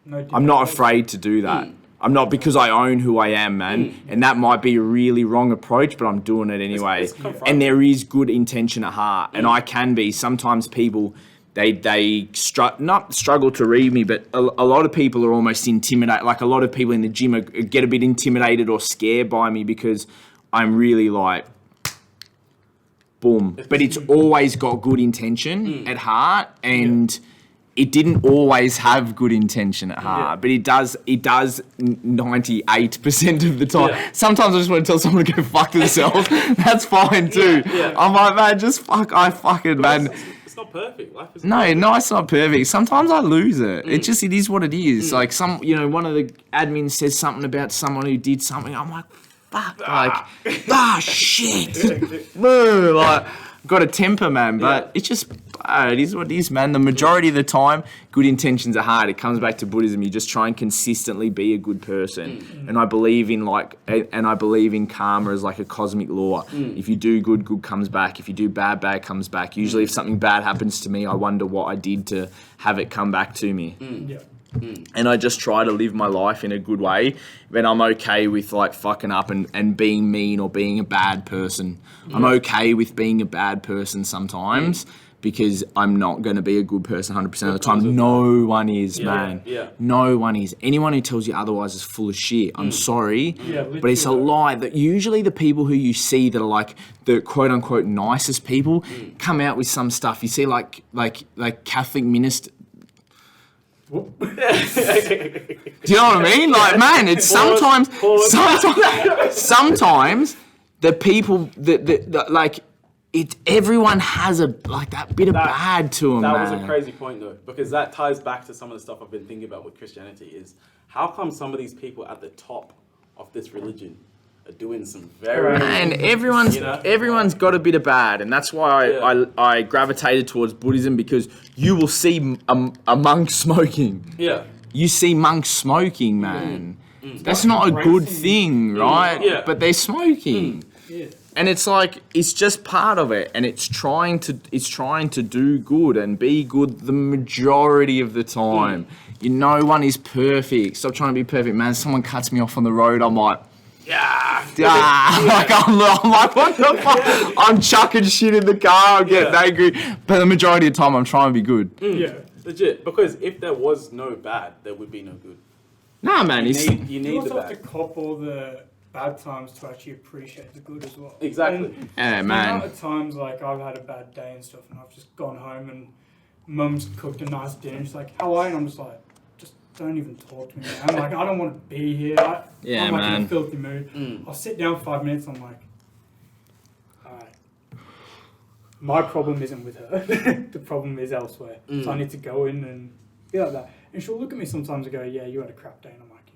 I'm not afraid to do that. I'm not, because I own who I am, man. And that might be a really wrong approach, but I'm doing it anyway. And there is good intention at heart. And I can be. Sometimes people, they not struggle to read me, but a lot of people are almost intimidated. Like a lot of people in the gym get a bit intimidated or scared by me because I'm really like, boom. But it's always got good intention at heart, and it didn't always have good intention at heart, but it does 98% of the time. Sometimes I just want to tell someone to go fuck themselves. That's fine too. I'm like, man, just fuck, man. It's not perfect. Life is No, it's not perfect. Sometimes I lose it. It is what it is. Like one of the admins says something about someone who did something. I'm like, fuck, shit. Like, got a temper, man, but it's just, it is what it is, man. The majority of the time, good intentions are hard. It comes back to Buddhism. You just try and consistently be a good person. And I believe in karma as like a cosmic law. If you do good, good comes back. If you do bad, bad comes back. Usually if something bad happens to me, I wonder what I did to have it come back to me. Yeah. And I just try to live my life in a good way. Then I'm okay with like fucking up and being mean or being a bad person. I'm okay with being a bad person sometimes because I'm not going to be a good person 100% of the time. No one is, man. Yeah. No one is. Anyone who tells you otherwise is full of shit. I'm sorry, but it's a lie that usually the people who you see that are like the quote unquote nicest people come out with some stuff. You see like Catholic minister. Do you know what I mean? Like, man, it's sometimes the people that like it. Everyone has a like that bit of bad to them. That man. was a crazy point though, because that ties back to some of the stuff I've been thinking about with Christianity. Is how come some of these people at the top of this religion are doing some very and everyone's got a bit of bad, and that's why I gravitated towards Buddhism, because you will see a monk smoking. Yeah. You see monks smoking, man. That's not a good thing, right? Yeah. But they're smoking. Yeah. And it's like, it's just part of it, and it's trying to do good and be good the majority of the time. No one is perfect. Stop trying to be perfect, man. Someone cuts me off on the road, I'm like, like I'm like, what the fuck? I'm chucking shit in the car, I'm getting angry. But the majority of the time I'm trying to be good. Yeah. Legit, because if there was no bad, there would be no good. Nah, man, You You need the also have to bad. cop all the bad times to actually appreciate the good as well. Exactly. And Yeah, the man. amount of times like I've had a bad day and stuff, and I've just gone home and mum's cooked a nice dinner, and she's like, "How are you?" And I'm just like, "Just don't even talk to me, man." I'm like, I don't want to be here. I'm like in man. a filthy mood. I'll sit down 5 minutes. I'm like, alright, my problem isn't with her. The problem is elsewhere. So I need to go in and be like that. And she'll look at me sometimes and go, "Yeah, you had a crap day," and I'm like,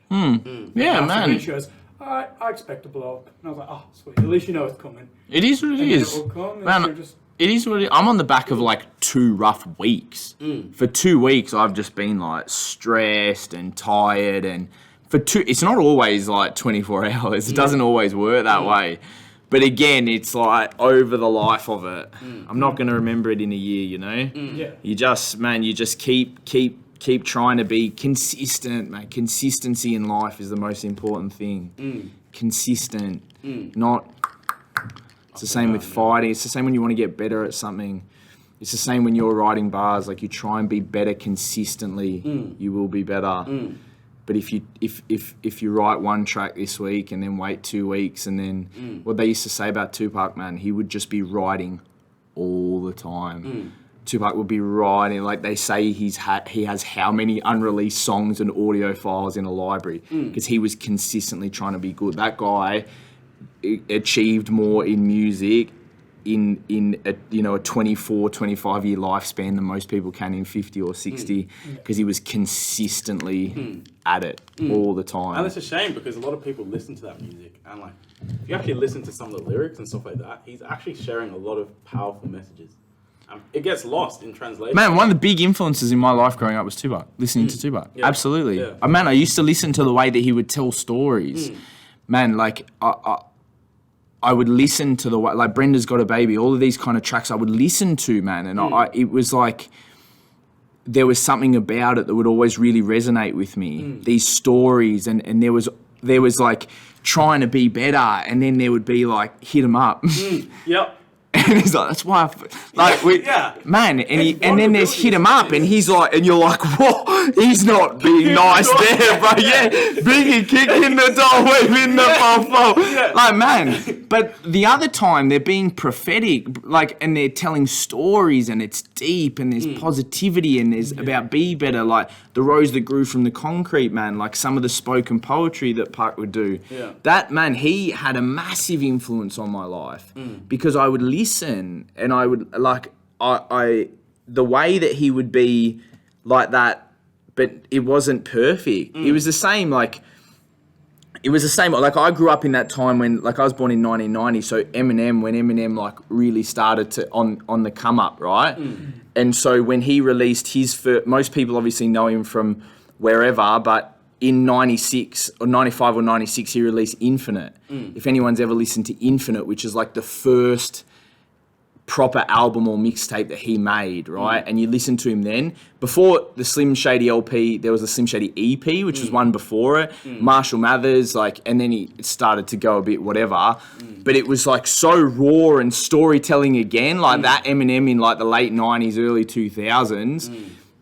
Yeah, And man. she goes, "Alright, I expect to blow up." And I was like, "Oh, sweet. At least you know it's coming." It is what it And then is. it will come, and Man, she'll just... it is what it is. I'm on the back of like 2 rough weeks. For 2 weeks, I've just been like stressed and tired, and it's not always like 24 hours. It doesn't always work that way. But again, it's like over the life of it. I'm not going to remember it in a year, you know? Yeah. You just keep trying to be consistent, man. Consistency in life is the most important thing. Consistent, not... It's the same with fighting. It's the same when you want to get better at something. It's the same when you're writing bars. Like, you try and be better consistently, you will be better. But if you write one track this week and then wait 2 weeks, and then what they used to say about Tupac, man, he would just be writing all the time. Tupac would be writing, like they say he has how many unreleased songs and audio files in a library, because he was consistently trying to be good. That guy achieved more in music in a 24, 25 year lifespan than most people can in 50 or 60, because he was consistently at it all the time. And it's a shame, because a lot of people listen to that music, and like, if you actually listen to some of the lyrics and stuff like that, he's actually sharing a lot of powerful messages. It gets lost in translation. Man, one of the big influences in my life growing up was Tupac, listening to Tupac. Yeah. Absolutely. Yeah. Man, I used to listen to the way that he would tell stories. Man, like, I would listen to the way, like, Brenda's Got a Baby, all of these kind of tracks I would listen to, man. And it was like, there was something about it that would always really resonate with me. These stories, and there was like trying to be better, and then there would be like, hit 'em up. Yep. And he's like, that's why man, and then there's hit him up, and he's like, and you're like, whoa, he's not being nice there, bro. Yeah, Biggie kick in the door, wave in the fofo. Like, man, but the other time they're being prophetic, like, and they're telling stories, and it's deep, and there's positivity, and there's about be better, like the rose that grew from the concrete, man, like some of the spoken poetry that Puck would do. Yeah. That, man, he had a massive influence on my life, because I would listen, and I would, like, I the way that he would be like that, but it wasn't perfect. It was the same, like, it was the same. Like I grew up in that time when, like I was born in 1990. So when Eminem like really started to on the come up, right? And so when he released his first, most people obviously know him from wherever, but in 96 or 95 or 96, he released Infinite. If anyone's ever listened to Infinite, which is like the first proper album or mixtape that he made, right? And you listen to him then. Before the Slim Shady LP, there was a Slim Shady EP, which was one before it. Marshall Mathers, like, and then it started to go a bit whatever. But it was like so raw and storytelling again, like that Eminem in like the late 90s, early 2000s.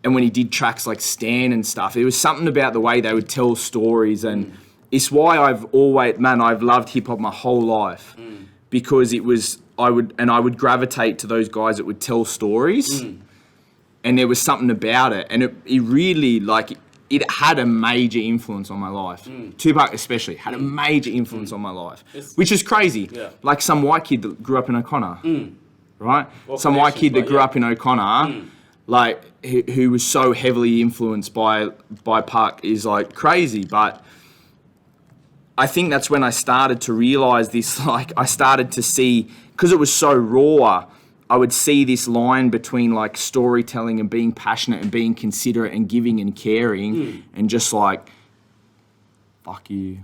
And when he did tracks like Stan and stuff, there was something about the way they would tell stories. And it's why I've loved hip hop my whole life, because it was, I would gravitate to those guys that would tell stories, and there was something about it, and it really, like, it had a major influence on my life. Tupac especially had a major influence on my life, which is crazy. Yeah. Like some white kid that grew up in O'Connor, right? Some white kid that grew up in O'Connor, like who was so heavily influenced by Pac is like crazy, but I think that's when I started to realise this, like I started to see, because it was so raw, I would see this line between like storytelling and being passionate and being considerate and giving and caring and just like, fuck you.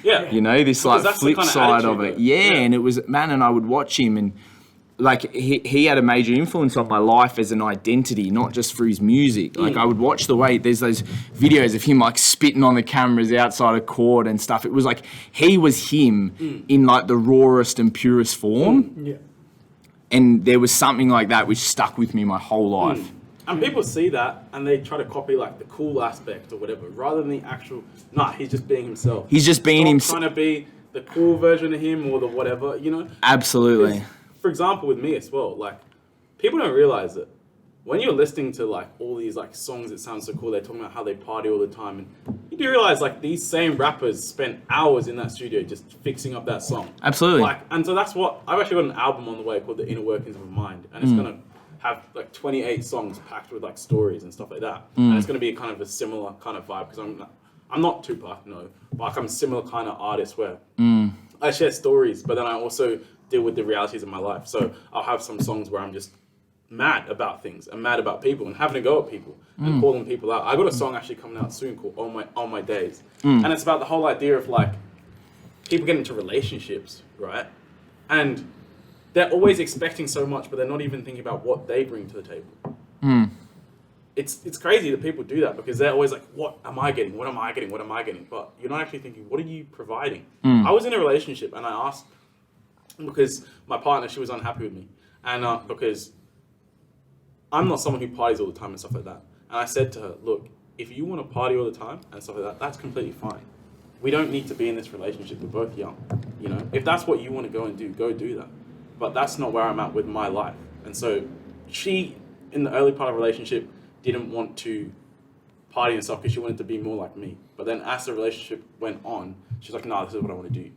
Yeah. You know, this Because like that's the flip kind of side of attitude it. Yeah, and it was, man, and I would watch him and like he had a major influence on my life as an identity, not just for his music. Like I would watch the way, there's those videos of him like spitting on the cameras outside of court and stuff. It was like he was him in like the rawest and purest form. Yeah. And there was something like that which stuck with me my whole life. And people see that and they try to copy like the cool aspect or whatever, rather than the actual, he's just being himself. He's just being himself. Trying to be the cool version of him or the whatever, you know? Absolutely. For example, with me as well, like, people don't realize that when you're listening to like all these like songs that sound so cool, they're talking about how they party all the time, and you do realize like these same rappers spent hours in that studio just fixing up that song. Absolutely. Like, and so that's what I've actually got an album on the way called The Inner Workings of a Mind, and it's gonna have like 28 songs packed with like stories and stuff like that, and it's gonna be kind of a similar kind of vibe, because I'm not Tupac, no, but like I'm a similar kind of artist where I share stories, but then I also deal with the realities of my life. So I'll have some songs where I'm just mad about things and mad about people and having to go at people and calling people out. I got a song actually coming out soon called All My Days. And it's about the whole idea of like people getting into relationships, right? And they're always expecting so much, but they're not even thinking about what they bring to the table. It's crazy that people do that, because they're always like, what am I getting? What am I getting? What am I getting? But you're not actually thinking, what are you providing? I was in a relationship and I asked, because my partner, she was unhappy with me, and because I'm not someone who parties all the time and stuff like that. And I said to her, look, if you want to party all the time and stuff like that, that's completely fine. We don't need to be in this relationship. We're both young, you know. If that's what you want to go and do, go do that. But that's not where I'm at with my life. And so she, in the early part of the relationship, didn't want to party and stuff because she wanted to be more like me. But then as the relationship went on, she's like, nah, this is what I want to do.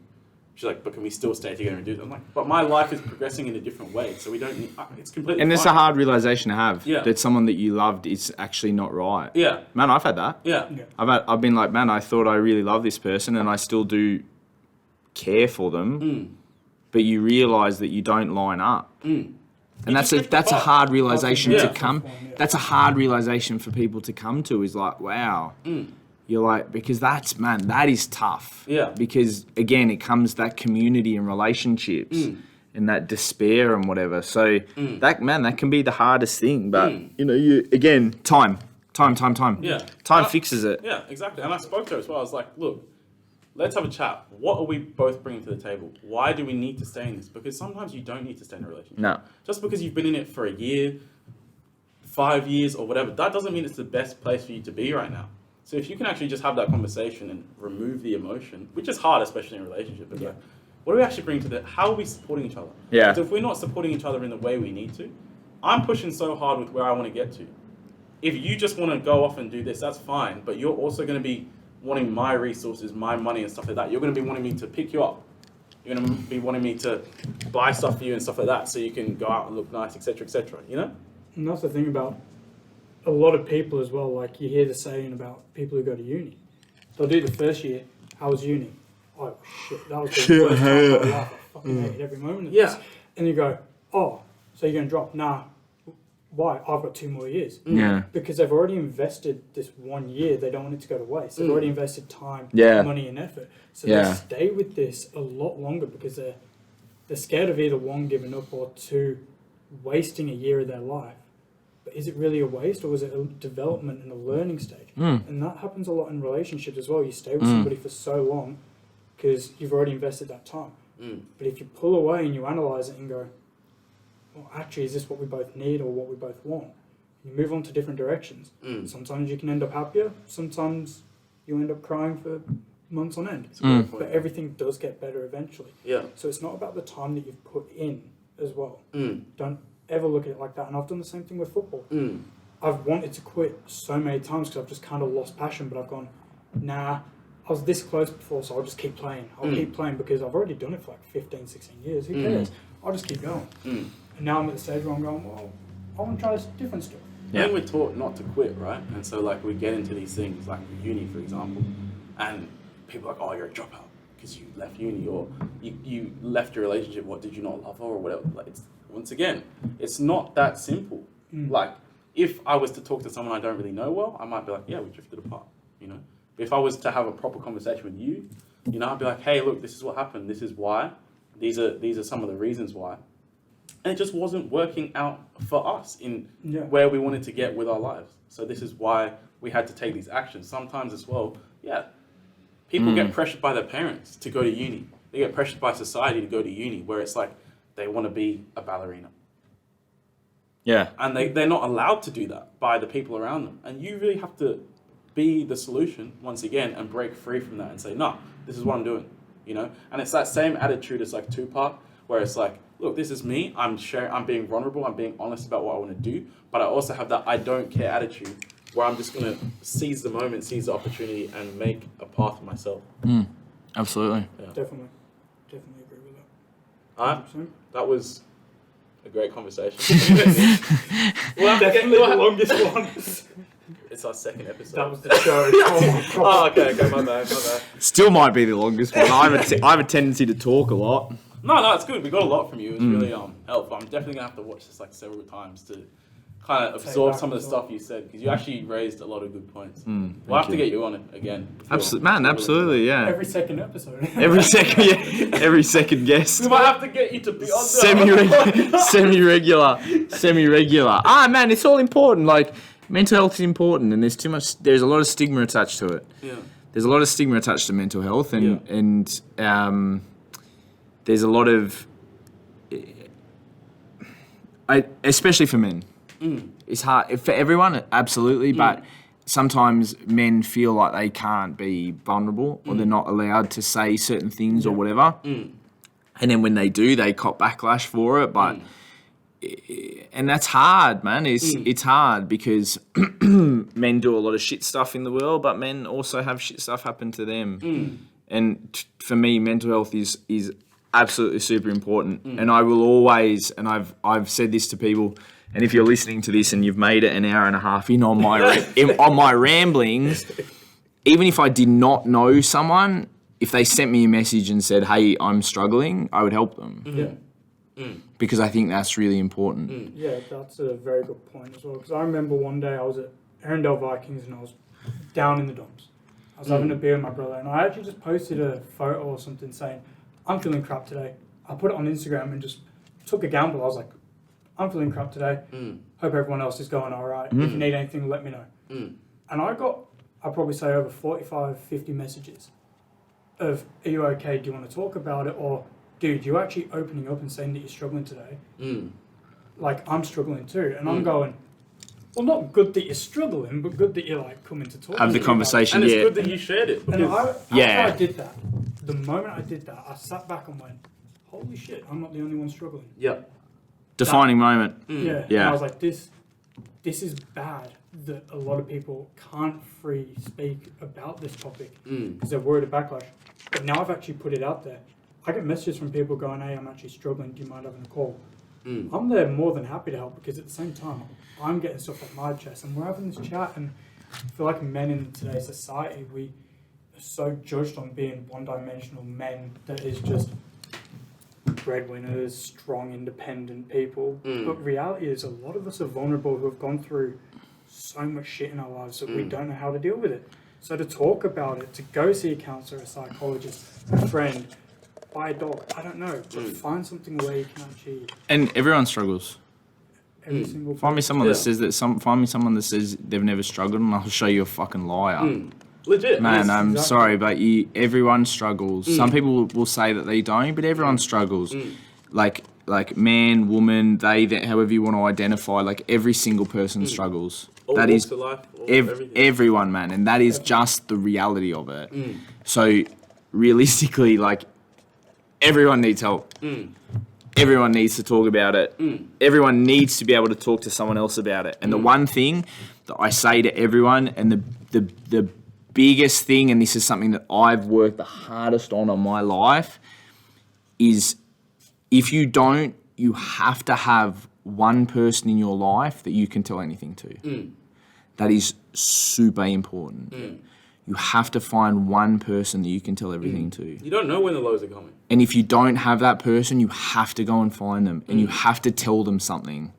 She's like, but can we still stay together and do that? I'm like, but my life is progressing in a different way, so we don't need, it's completely And it's fine. a hard realization to have, Yeah. that someone that you loved is actually not right. Yeah. Man, I've had that. Yeah. I've been like, man, I thought I really love this person and I still do care for them, but you realize that you don't line up. And that's a hard realization to come. That's a hard realization for people to come to, is like, wow. You're like, because that is tough. Yeah. Because again, it comes that community and relationships and that despair and whatever. So that can be the hardest thing. But you know, time. Yeah. Time fixes it. Yeah, exactly. And I spoke to her as well. I was like, look, let's have a chat. What are we both bringing to the table? Why do we need to stay in this? Because sometimes you don't need to stay in a relationship. No. Just because you've been in it for a year, 5 years or whatever, that doesn't mean it's the best place for you to be right now. So if you can actually just have that conversation and remove the emotion, which is hard, especially in a relationship, but like, what do we actually bring to the, how are we supporting each other? Yeah. So if we're not supporting each other in the way we need to, I'm pushing so hard with where I want to get to. If you just want to go off and do this, that's fine, but you're also going to be wanting my resources, my money and stuff like that. You're going to be wanting me to pick you up. You're going to be wanting me to buy stuff for you and stuff like that so you can go out and look nice, etc., you know? And that's the thing about a lot of people as well, like you hear the saying about people who go to uni. they'll do the first year. How was uni? Oh shit, that was the worst time of my life. I fucking hated every moment of this. And you go, oh, so you're going to drop? Nah. Why? I've got 2 more years. Yeah. Because they've already invested this 1 year. They don't want it to go to waste. They've already invested time, Yeah. money, and effort. So Yeah. they stay with this a lot longer because they're scared of either 1, giving up, or 2, wasting a year of their life. But is it really a waste, or was it a development and a learning stage? And that happens a lot in relationships as well. You stay with somebody for so long because you've already invested that time. But if you pull away and you analyze it and go, well, actually, is this what we both need or what we both want? You move on to different directions. Sometimes you can end up happier. Sometimes you end up crying for months on end. But everything does get better eventually. Yeah. So it's not about the time that you've put in as well. Don't ever look at it like that. And I've done the same thing with football. I've wanted to quit so many times because I've just kind of lost passion, but I've gone, nah, I was this close before, so I'll just keep playing. I'll keep playing because I've already done it for like 15, 16 years. Who cares? I'll just keep going. And now I'm at the stage where I'm going, well, I want to try this different stuff. Yeah. And we're taught not to quit, right? And so like we get into these things like uni, for example, and people are like, oh, you're a dropout because you left uni, or you left your relationship. What, did you not love her or whatever? Like, once again, it's not that simple. Like, if I was to talk to someone I don't really know well, I might be like, yeah, we drifted apart, you know? But if I was to have a proper conversation with you, you know, I'd be like, hey, look, this is what happened. This is why. These are some of the reasons why. And it just wasn't working out for us in where we wanted to get with our lives. So this is why we had to take these actions. Sometimes as well, people get pressured by their parents to go to uni. They get pressured by society to go to uni, where it's like they want to be a ballerina. Yeah. And they're not allowed to do that by the people around them. And you really have to be the solution, once again, and break free from that and say, no, this is what I'm doing, you know? And it's that same attitude as like Tupac, where it's like, look, this is me, I'm being vulnerable, I'm being honest about what I want to do, but I also have that I don't care attitude, where I'm just going to seize the moment, seize the opportunity, and make a path for myself. Absolutely. Yeah. Definitely agree with that. Alright, 100%. that was a great conversation. Definitely the longest one. It's our second episode. That was the show. Oh, okay, my bad. Still might be the longest one. I have a tendency to talk a lot. No, it's good. We got a lot from you. It's really helpful. I'm definitely gonna have to watch this like several times to kind of absorb some of the stuff you said, because you actually raised a lot of good points. We'll have to get you on it again. Absolutely, yeah. Every second episode. Every second guest. We might have to get you to be on Semi-regular. Man, it's all important. Like, mental health is important, and there's a lot of stigma attached to it. Yeah. There's a lot of stigma attached to mental health, and there's a lot of, especially for men. It's hard for everyone, absolutely, but sometimes men feel like they can't be vulnerable, or they're not allowed to say certain things or whatever. And then when they do, they cop backlash for it. But and that's hard, man. It's hard because men do a lot of shit stuff in the world, but men also have shit stuff happen to them. And for me, mental health is absolutely super important. And I will always, and I've said this to people, and if you're listening to this and you've made it an hour and a half in on my on my ramblings, even if I did not know someone, if they sent me a message and said, hey, I'm struggling, I would help them. Because I think that's really important. Yeah, that's a very good point as well. Because I remember one day I was at Arundel Vikings and I was down in the dumps. I was having a beer with my brother, and I actually just posted a photo or something saying, I'm feeling crap today. I put it on Instagram and just took a gamble. I was like, I'm feeling crap today. Hope everyone else is going all right. If you need anything, let me know. And I got, I'd probably say over 45, 50 messages of, are you okay? Do you want to talk about it? Or, dude, you're actually opening up and saying that you're struggling today. Like, I'm struggling too. And I'm going, well, not good that you're struggling, but good that you're like coming to talk. Have the conversation, and it's good that you shared it. And after I did that, the moment I did that, I sat back and went, holy shit, I'm not the only one struggling. Yeah. Defining moment. Yeah. And I was like, this is bad that a lot of people can't free speak about this topic because they're worried of backlash. But now I've actually put it out there. I get messages from people going, hey, I'm actually struggling. Do you mind having a call? I'm there more than happy to help, because at the same time, I'm getting stuff off my chest and we're having this chat. And I feel like men in today's society, so judged on being one-dimensional men that is just breadwinners, strong, independent people. But reality is a lot of us are vulnerable who have gone through so much shit in our lives that we don't know how to deal with it. So to talk about it, to go see a counselor, a psychologist, a friend, buy a dog, I don't know, but find something where you can achieve And everyone struggles. every single Find me person. someone that says that. Find me someone that says they've never struggled, and I'll show you a fucking liar. Legit. Man, Yes. I'm exactly. sorry, but everyone struggles. Some people will say that they don't, but everyone struggles. Like man, woman, they, that, however you want to identify. Like every single person struggles. All That walks is of life, all everything. everyone, man, and that is just the reality of it. So realistically, like everyone needs help. Everyone needs to talk about it. Everyone needs to be able to talk to someone else about it. And the one thing that I say to everyone, and the biggest thing, and this is something that I've worked the hardest on my life, is if you don't, you have to have one person in your life that you can tell anything to. That is super important. You have to find one person that you can tell everything to. You don't know when the lows are coming. And if you don't have that person, you have to go and find them, and you have to tell them something,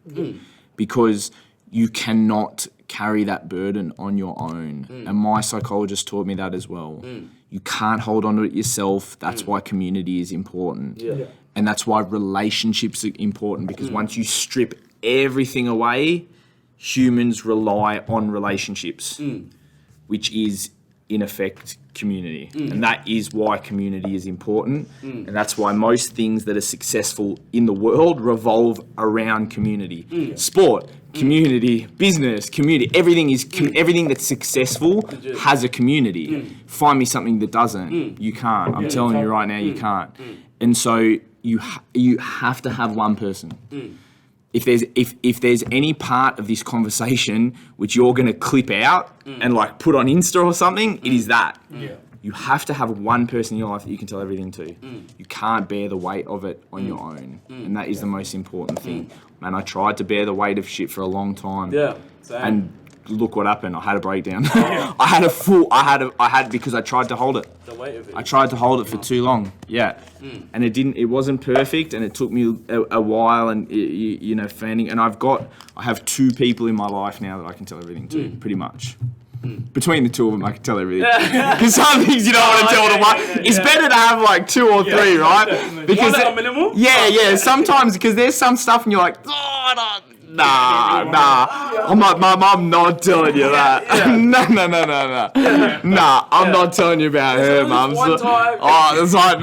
because you cannot carry that burden on your own. And my psychologist taught me that as well. You can't hold on to it yourself. That's why community is important. Yeah. And that's why relationships are important, because once you strip everything away, humans rely on relationships, which is in effect community. And that is why community is important. And that's why most things that are successful in the world revolve around community. Sport, community, business, community, everything is everything that's successful has a community. Find me something that doesn't. You can't. I'm telling you right now, you can't. And so you have to have one person. If there's any part of this conversation which you're gonna clip out and like put on Insta or something, it is that. You have to have one person in your life that you can tell everything to. You can't bear the weight of it on your own, and that is the most important thing. Man, I tried to bear the weight of shit for a long time. Yeah. Same. And look what happened. I had a breakdown. I had because I tried to hold it. The weight of it. I tried to hold it for too long. Yeah. And it wasn't perfect, and it took me a while, and you know, fanning. And I have two people in my life now that I can tell everything to, pretty much. Between the two of them, I can tell everything. Because some things you don't want to tell to one. It's better to have like two or three, right? Definitely. Because One at a minimal? Yeah. Sometimes, because there's some stuff, and you're like, oh, nah. I'm not telling you that. No. Nah, I'm not telling you about her, mum. one time. Oh, it's like,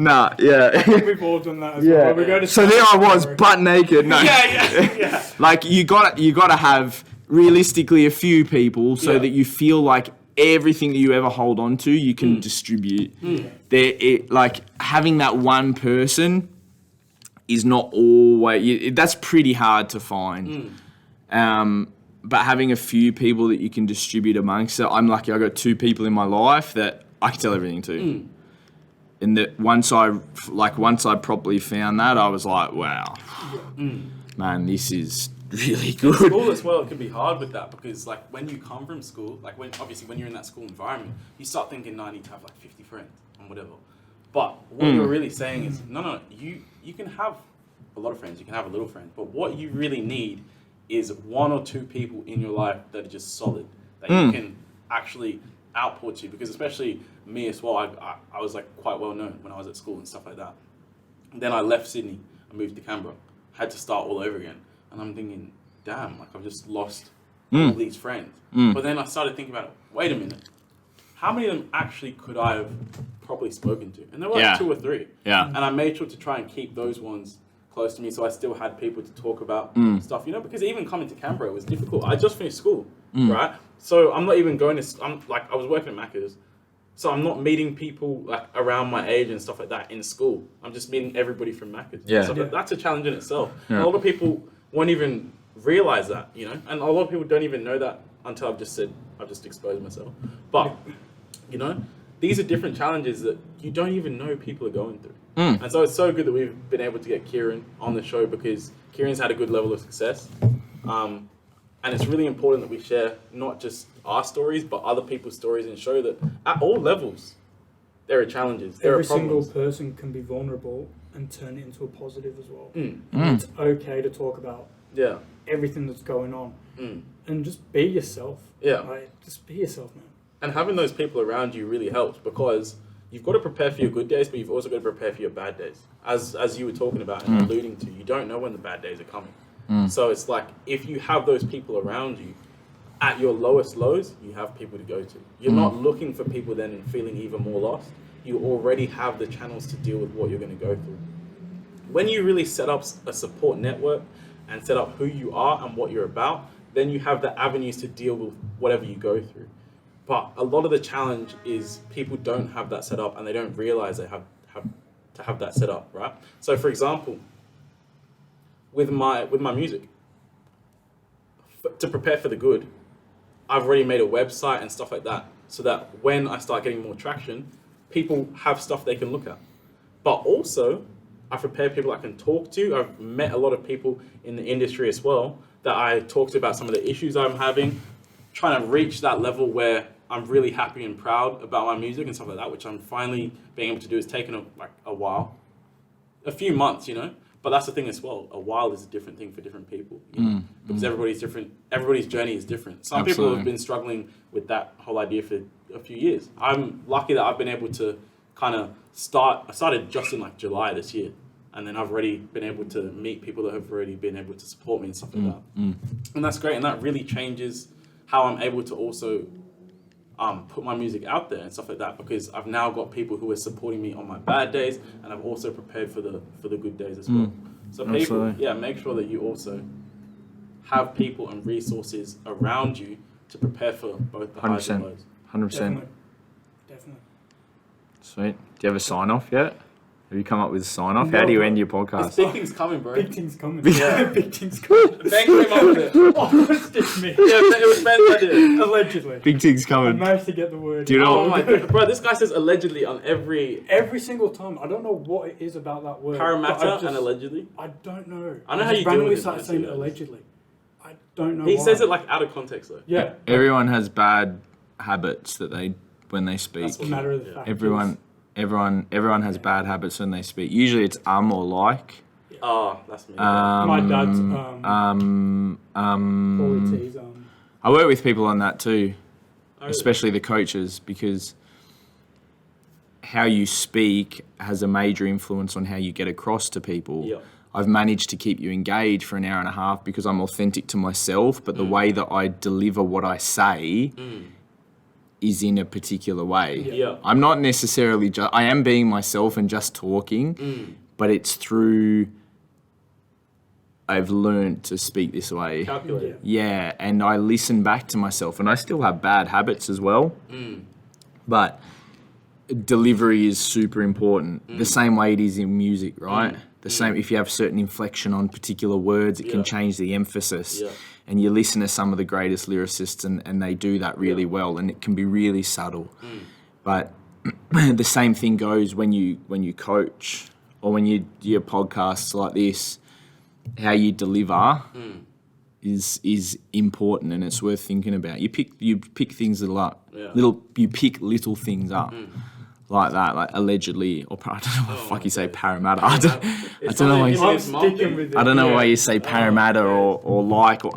nah, yeah. We've all done that as well. We go to So there I was, butt naked. No. Yeah. Like you gotta have realistically a few people so that you feel like everything that you ever hold on to, you can distribute. Like having that one person is not always, that's pretty hard to find. But having a few people that you can distribute amongst it, I'm lucky I got two people in my life that I can tell everything to. And that once I properly found that, I was like, wow, man, this is really good. School as well, it can be hard with that, because like when you come from school, like when you're in that school environment, you start thinking, no, I need to have like 50 friends and whatever. But what you're really saying is, no, you can have a lot of friends, you can have a little friend, but what you really need is one or two people in your life that are just solid, that you can actually outpour to. Because especially me as well, I was like quite well known when I was at school and stuff like that. And then I left Sydney, I moved to Canberra, had to start all over again. And I'm thinking, damn, like I've just lost all these friends. But then I started thinking about it, wait a minute, how many of them actually could I have properly spoken to? And there were like two or three. Yeah. And I made sure to try and keep those ones close to me, so I still had people to talk about stuff, you know, because even coming to Canberra was difficult. I just finished school, right? So I'm not even going to, I was working at Macca's, so I'm not meeting people like around my age and stuff like that in school. I'm just meeting everybody from Macca's. Yeah. So that's a challenge in itself. Yeah. A lot of people won't even realize that, you know, and a lot of people don't even know that until I've just exposed myself. But, you know, these are different challenges that you don't even know people are going through. And so it's so good that we've been able to get Kieran on the show, because Kieran's had a good level of success. And And it's really important that we share not just our stories, but other people's stories, and show that at all levels, there are challenges, there Every are problems. single person can be vulnerable and turn it into a positive as well. Mm. It's okay to talk about Yeah. everything that's going on Mm. and just be yourself. Yeah. Like, just be yourself, man. And having those people around you really helps, because you've got to prepare for your good days, but you've also got to prepare for your bad days. As you were talking about and alluding to, you don't know when the bad days are coming. So it's like, if you have those people around you, at your lowest lows, you have people to go to. You're not looking for people then and feeling even more lost. You already have the channels to deal with what you're going to go through. When you really set up a support network and set up who you are and what you're about, then you have the avenues to deal with whatever you go through. But a lot of the challenge is people don't have that set up, and they don't realize they have to have that set up, right? So for example, with my music, to prepare for the good, I've already made a website and stuff like that, so that when I start getting more traction, people have stuff they can look at. But also, I've prepared people I can talk to. I've met a lot of people in the industry as well that I talk to about some of the issues I'm having, trying to reach that level where I'm really happy and proud about my music and stuff like that, which I'm finally being able to do. It's taken a while, a few months, you know. But that's the thing as well. A while is a different thing for different people, you know? Because everybody's different. Everybody's journey is different. Some people have been struggling with that whole idea for a few years. I'm lucky that I've been able to kind of start. I started just in like July this year, and then I've already been able to meet people that have already been able to support me and stuff like that. And that's great. And that really changes how I'm able to also put my music out there and stuff like that, because I've now got people who are supporting me on my bad days, and I've also prepared for the good days as well. So people, Absolutely. make sure that you also have people and resources around you to prepare for both the highs and 100%. lows. 100%. Definitely. Sweet. Do you have a sign off yet? Have you come up with a sign off? How do you end your There's podcast? big things coming, bro. Big things coming. Yeah. Big things coming. Ben came up with it. Oh, it's me. Yeah, it was Ben's idea. Allegedly. Big things I coming. managed to get the word. Do you know Oh my god, bro! This guy says allegedly on Every single time. I don't know what it is about that word. but I Parramatta just- and allegedly. I don't know. I know how just you deal randomly with it, started man, saying to be honest. allegedly. I don't know He why. says it like out of context though. Yeah. Everyone has bad habits that when they speak. That's It's a matter of the Yeah. fact. Everyone has bad habits when they speak. Usually it's or like. Oh, that's me. My dad's Um, poorly teased, I work with people on that too, really? especially the coaches, because how you speak has a major influence on how you get across to people. Yeah. I've managed to keep you engaged for an hour and a half because I'm authentic to myself, but the way that I deliver what I say is in a particular way. Yeah. I'm not necessarily I am being myself and just talking, but it's through I've learned to speak this way. Calculated. Yeah, and I listen back to myself, and I still have bad habits as well. But delivery is super important. The same way it is in music, right? The same, if you have certain inflection on particular words, it can change the emphasis. Yeah. And you listen to some of the greatest lyricists, and they do that really well, and it can be really subtle. But the same thing goes when you coach or when you do podcasts like this. How you deliver is important, and it's worth thinking about. You pick things up, you pick little things up like that, like allegedly, or I don't know what the fuck you say, Parramatta. I don't know why I'm sticking with it. I don't know why you say Parramatta or like or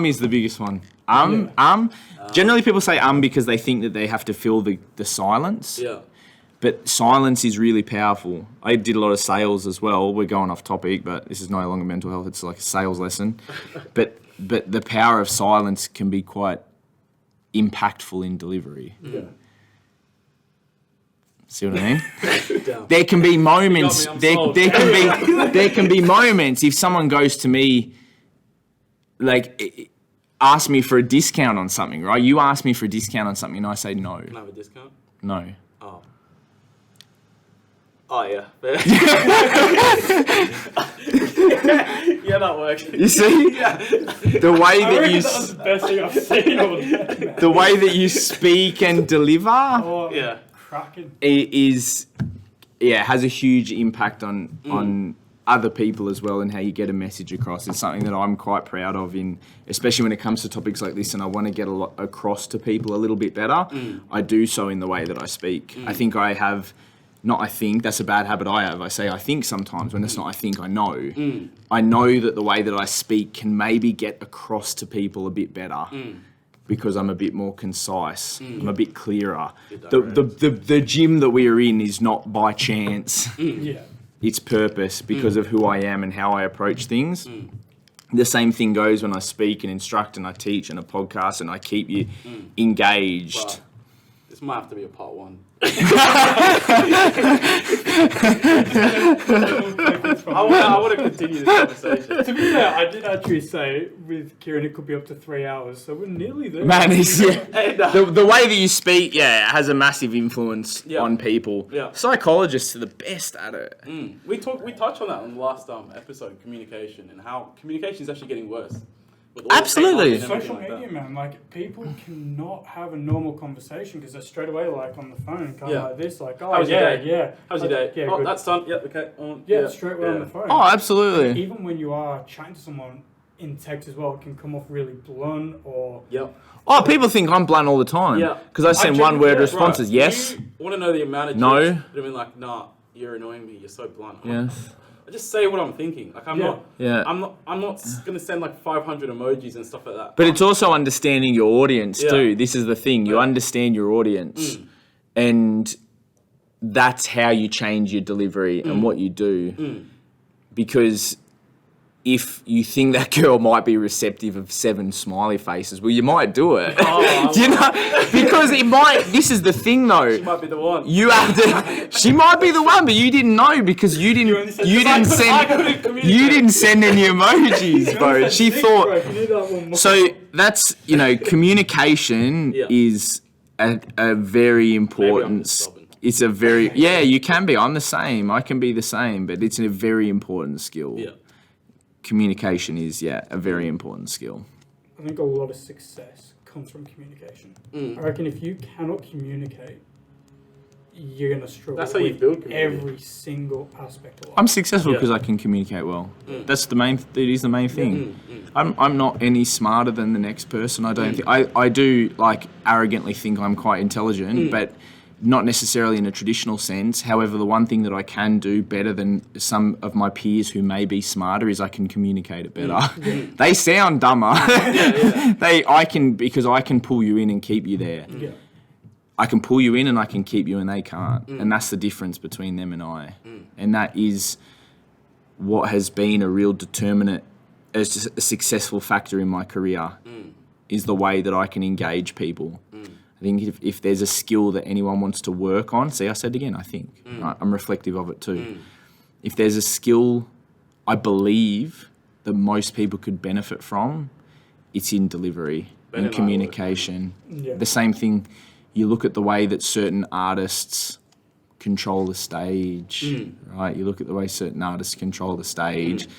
is the biggest one. Generally people say because they think that they have to fill the silence. Yeah. But silence is really powerful. I did a lot of sales as well. We're going off topic, but this is no longer mental health. It's like a sales lesson. But the power of silence can be quite impactful in delivery. Yeah. See what I mean? There can be moments. You got me, I'm There can be moments. If someone goes to me, like, ask me for a discount on something, right? You ask me for a discount on something, and I say no. Can I have a discount? No. Oh yeah. Yeah, that works. You see? The way I that reckon you that was the best thing I've seen all day. the way that you speak and deliver Oh, Yeah. cracking. has a huge impact on other people as well and how you get a message across is something that I'm quite proud of, especially when it comes to topics like this, and I want to get a lot across to people a little bit better. I do so in the way that I speak. I think I have, that's a bad habit I have. I say I think sometimes when it's not I think, I know. I know that the way that I speak can maybe get across to people a bit better. Because I'm a bit more concise, I'm a bit clearer. The gym that we are in is not by chance. It's purpose because of who I am and how I approach things. The same thing goes when I speak and instruct and I teach and a podcast and I keep you engaged. Wow. This might have to be a part 1. I want to continue this conversation. To be fair, I did actually say with Kieran it could be up to 3 hours, so we're nearly there. Man, the way that you speak, has a massive influence on people. Psychologists are the best at it. We touched on that on the last episode, communication, and how communication is actually getting worse. Absolutely. Social media, man, like people cannot have a normal conversation because they're straight away like on the phone, kind of like this, like, oh, how's your day? Yeah. How's your day? Yeah, oh, good. that's done. Yep, okay. Straight away on the phone. Oh, absolutely. Even when you are chatting to someone in text as well, it can come off really blunt or. Oh, people think I'm blunt all the time. Because I send one-word responses. Right. Yes. You want to know the amount of No. jokes that have been like, nah, you're annoying me. You're so blunt. I just say what I'm thinking. Like I'm not gonna send like 500 emojis and stuff like that. But it's also understanding your audience too. This is the thing. You understand your audience, and that's how you change your delivery and what you do. Because if you think that girl might be receptive of 7 smiley faces, well, you might do it. Do you know? Because it might. This is the thing, though. She might be the one. You have to. She might be the one, but you didn't know because you didn't send any emojis, bro. She thought. So that's communication is a very important. It's a very you can be. I'm the same. I can be the same, but it's a very important skill. Communication is, a very important skill. I think a lot of success comes from communication. I reckon if you cannot communicate, you're going to struggle. That's how you build community. Every single aspect of life. I'm successful because I can communicate well. That's the main. It is the main thing. I'm not any smarter than the next person. I don't think. I do arrogantly think I'm quite intelligent, but not necessarily in a traditional sense. However, the one thing that I can do better than some of my peers who may be smarter is I can communicate it better. They sound dumber. Because I can pull you in and keep you there. I can pull you in and I can keep you and they can't. And that's the difference between them and I. And that is what has been a real determinant, as a successful factor in my career, is the way that I can engage people. I think if there's a skill that anyone wants to work on, see, I said again, I think. Right? I'm reflective of it too. If there's a skill I believe that most people could benefit from, it's in delivery and communication. The same thing, you look at the way that certain artists control the stage, right? You look at the way certain artists control the stage.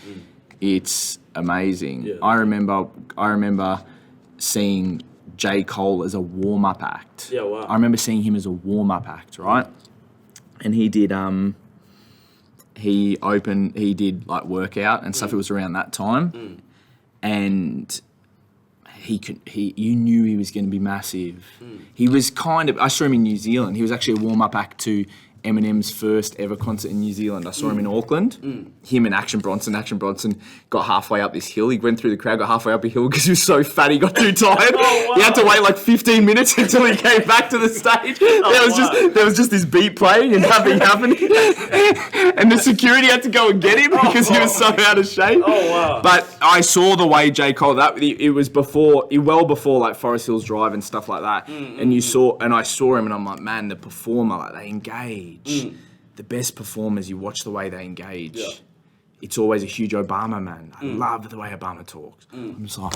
It's amazing. I remember seeing J. Cole as a warm-up act. I remember seeing him as a warm-up act, right? And he did workout and stuff. It was around that time. And you knew he was going to be massive. He was I saw him in New Zealand. He was actually a warm-up act to Eminem's first ever concert in New Zealand. I saw him in Auckland. Him and Action Bronson. Action Bronson got halfway up this hill. He went through the crowd, got halfway up a hill because he was so fat he got too tired. He had to wait 15 minutes until he came back to the stage. There was just this beat playing and nothing happening. And the security had to go and get him because he was so out of shape. But I saw the way J. Cole, it was well before Forest Hills Drive and stuff like that. And I saw him and I'm like, man, the performer, they engage. The best performers, you watch the way they engage. It's always a huge Obama man. I love the way Obama talks. I'm just like,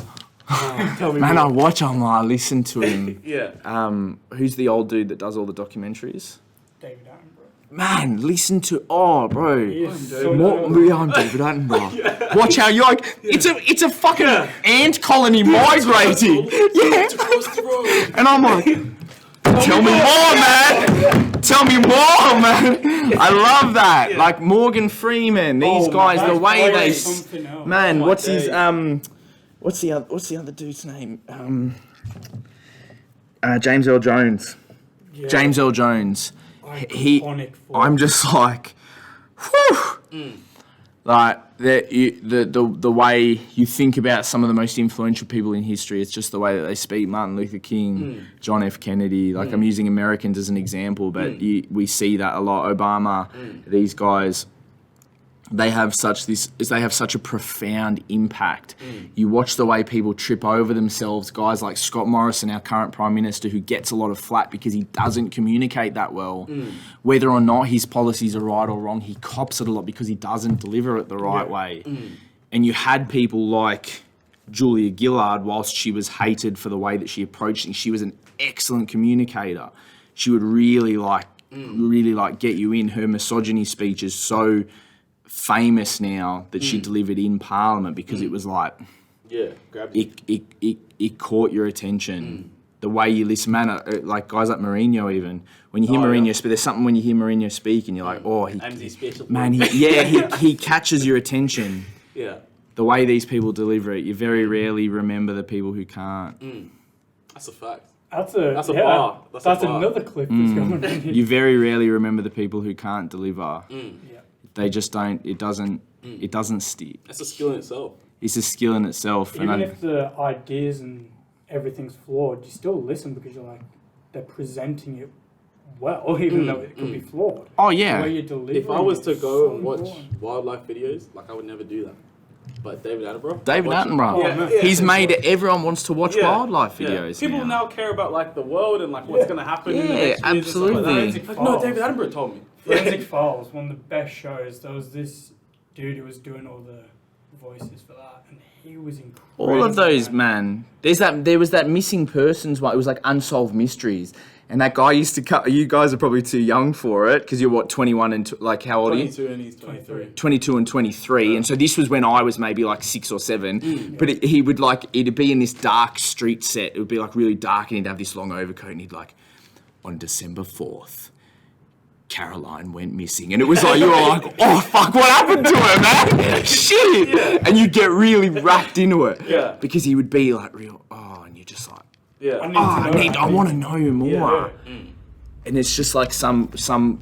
I watch him, I listen to him. Who's the old dude that does all the documentaries? David Attenborough. Man, listen to, bro. I'm David Attenborough. Watch how you're it's a fucking ant colony migrating. And I'm like, tell me more, man. Tell me Moore, man. I love that. Like Morgan Freeman, these guys, the way they, man. What's his what's the other dude's name? James Earl Jones. Yeah. James Earl Jones. Iconic form. I'm just like, whew. Like the way you think about some of the most influential people in history, it's just the way that they speak. Martin Luther King, John F. Kennedy. Like I'm using Americans as an example, but we see that a lot. Obama, these guys, they have such a profound impact. You watch the way people trip over themselves. Guys like Scott Morrison, our current Prime Minister, who gets a lot of flack because he doesn't communicate that well. Whether or not his policies are right or wrong, he cops it a lot because he doesn't deliver it the right way. And you had people like Julia Gillard, whilst she was hated for the way that she approached things, she was an excellent communicator. She would really get you in. Her misogyny speech is so famous now that she delivered in Parliament because it was like, it caught your attention. The way you listen, man, like guys like Mourinho even, when you hear Mourinho speak, there's something when you hear Mourinho speak and you're like, he catches your attention. Yeah. The way these people deliver it, you very rarely remember the people who can't. That's a fact. That's a bar. That's a bar. another clip that's going on here. You very rarely remember the people who can't deliver. They just don't. It doesn't stick. That's a skill in itself. It's a skill in itself. Even if the ideas and everything's flawed, you still listen because you're like, they're presenting it well, even though it could be flawed. Oh yeah. The way you deliver If I was to is go so and watch important. wildlife videos, like I would never do that. But David Attenborough. David Attenborough. Yeah. He's made it. Everyone wants to watch wildlife Yeah. videos. People now care about like the world and like what's going to happen. in the Yeah, next years and stuff like that. absolutely. Like, no, David Attenborough told me. Forensic Files, one of the best shows. There was this dude who was doing all the voices for that, and he was incredible. All of those, man. There was that missing persons one. It was like Unsolved Mysteries. And that guy used to cut. You guys are probably too young for it because you're what, 21 and like how old are you? 22 and he's 23. 22 and 23. And so this was when I was maybe like 6 or 7. But he would like, it'd be in this dark street set. It would be like really dark and he'd have this long overcoat and he'd like, on December 4th, Caroline went missing. And it was like, you were like, oh fuck, what happened to her, man? Shit. Yeah. And you'd get really wrapped into it. Yeah. Because he would be like real, and you're just like, Yeah. I want to know more. Yeah. And it's just like some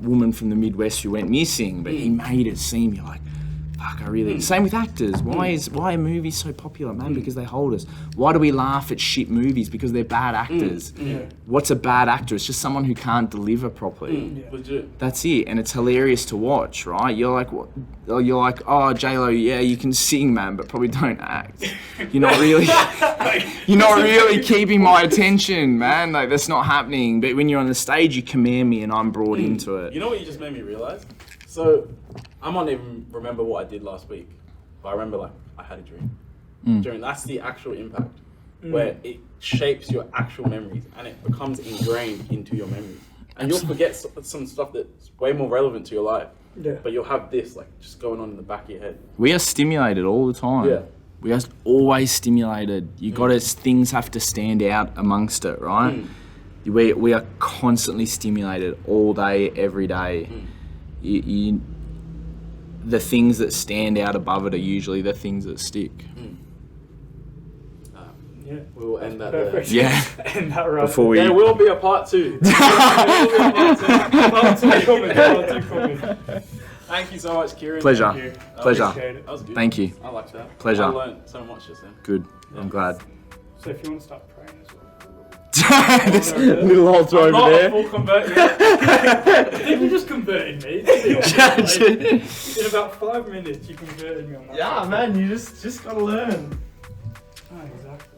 woman from the Midwest who went missing, but he made it seem, you're like, fuck, I really... Same with actors. Why are movies so popular, man? Because they hold us. Why do we laugh at shit movies? Because they're bad actors. What's a bad actor? It's just someone who can't deliver properly. Legit. That's it, and it's hilarious to watch, right? You're like, what? You're like, oh, J-Lo, yeah, you can sing, man, but probably don't act. You're not really, you're not really keeping my attention, man. Like that's not happening. But when you're on the stage, you command me, and I'm brought into it. You know what you just made me realize? So, I might not even remember what I did last week, but I remember like I had a dream. That's the actual impact, where it shapes your actual memories and it becomes ingrained into your memories. And you'll forget some stuff that's way more relevant to your life. Yeah. But you'll have this like just going on in the back of your head. We are stimulated all the time. Yeah. We are always stimulated. You things have to stand out amongst it, right? We are constantly stimulated all day, every day. The things that stand out above it are usually the things that stick. Yeah, we will end that Perfect. there. Yeah. And that right. Before we... There will be a part 2. Part two coming. Thank you so much, Kieran. Pleasure. Thank you. Pleasure. Appreciate it. That was good. Thank you. I like that. Pleasure. I learned so much just then. Good. I'm glad. So if you want to start praying as well. This little altar over Not there. a full convert yet. I think you just converted me. Like, in about 5 minutes, you converted me on that. Yeah, man, you just gotta learn. Oh, exactly.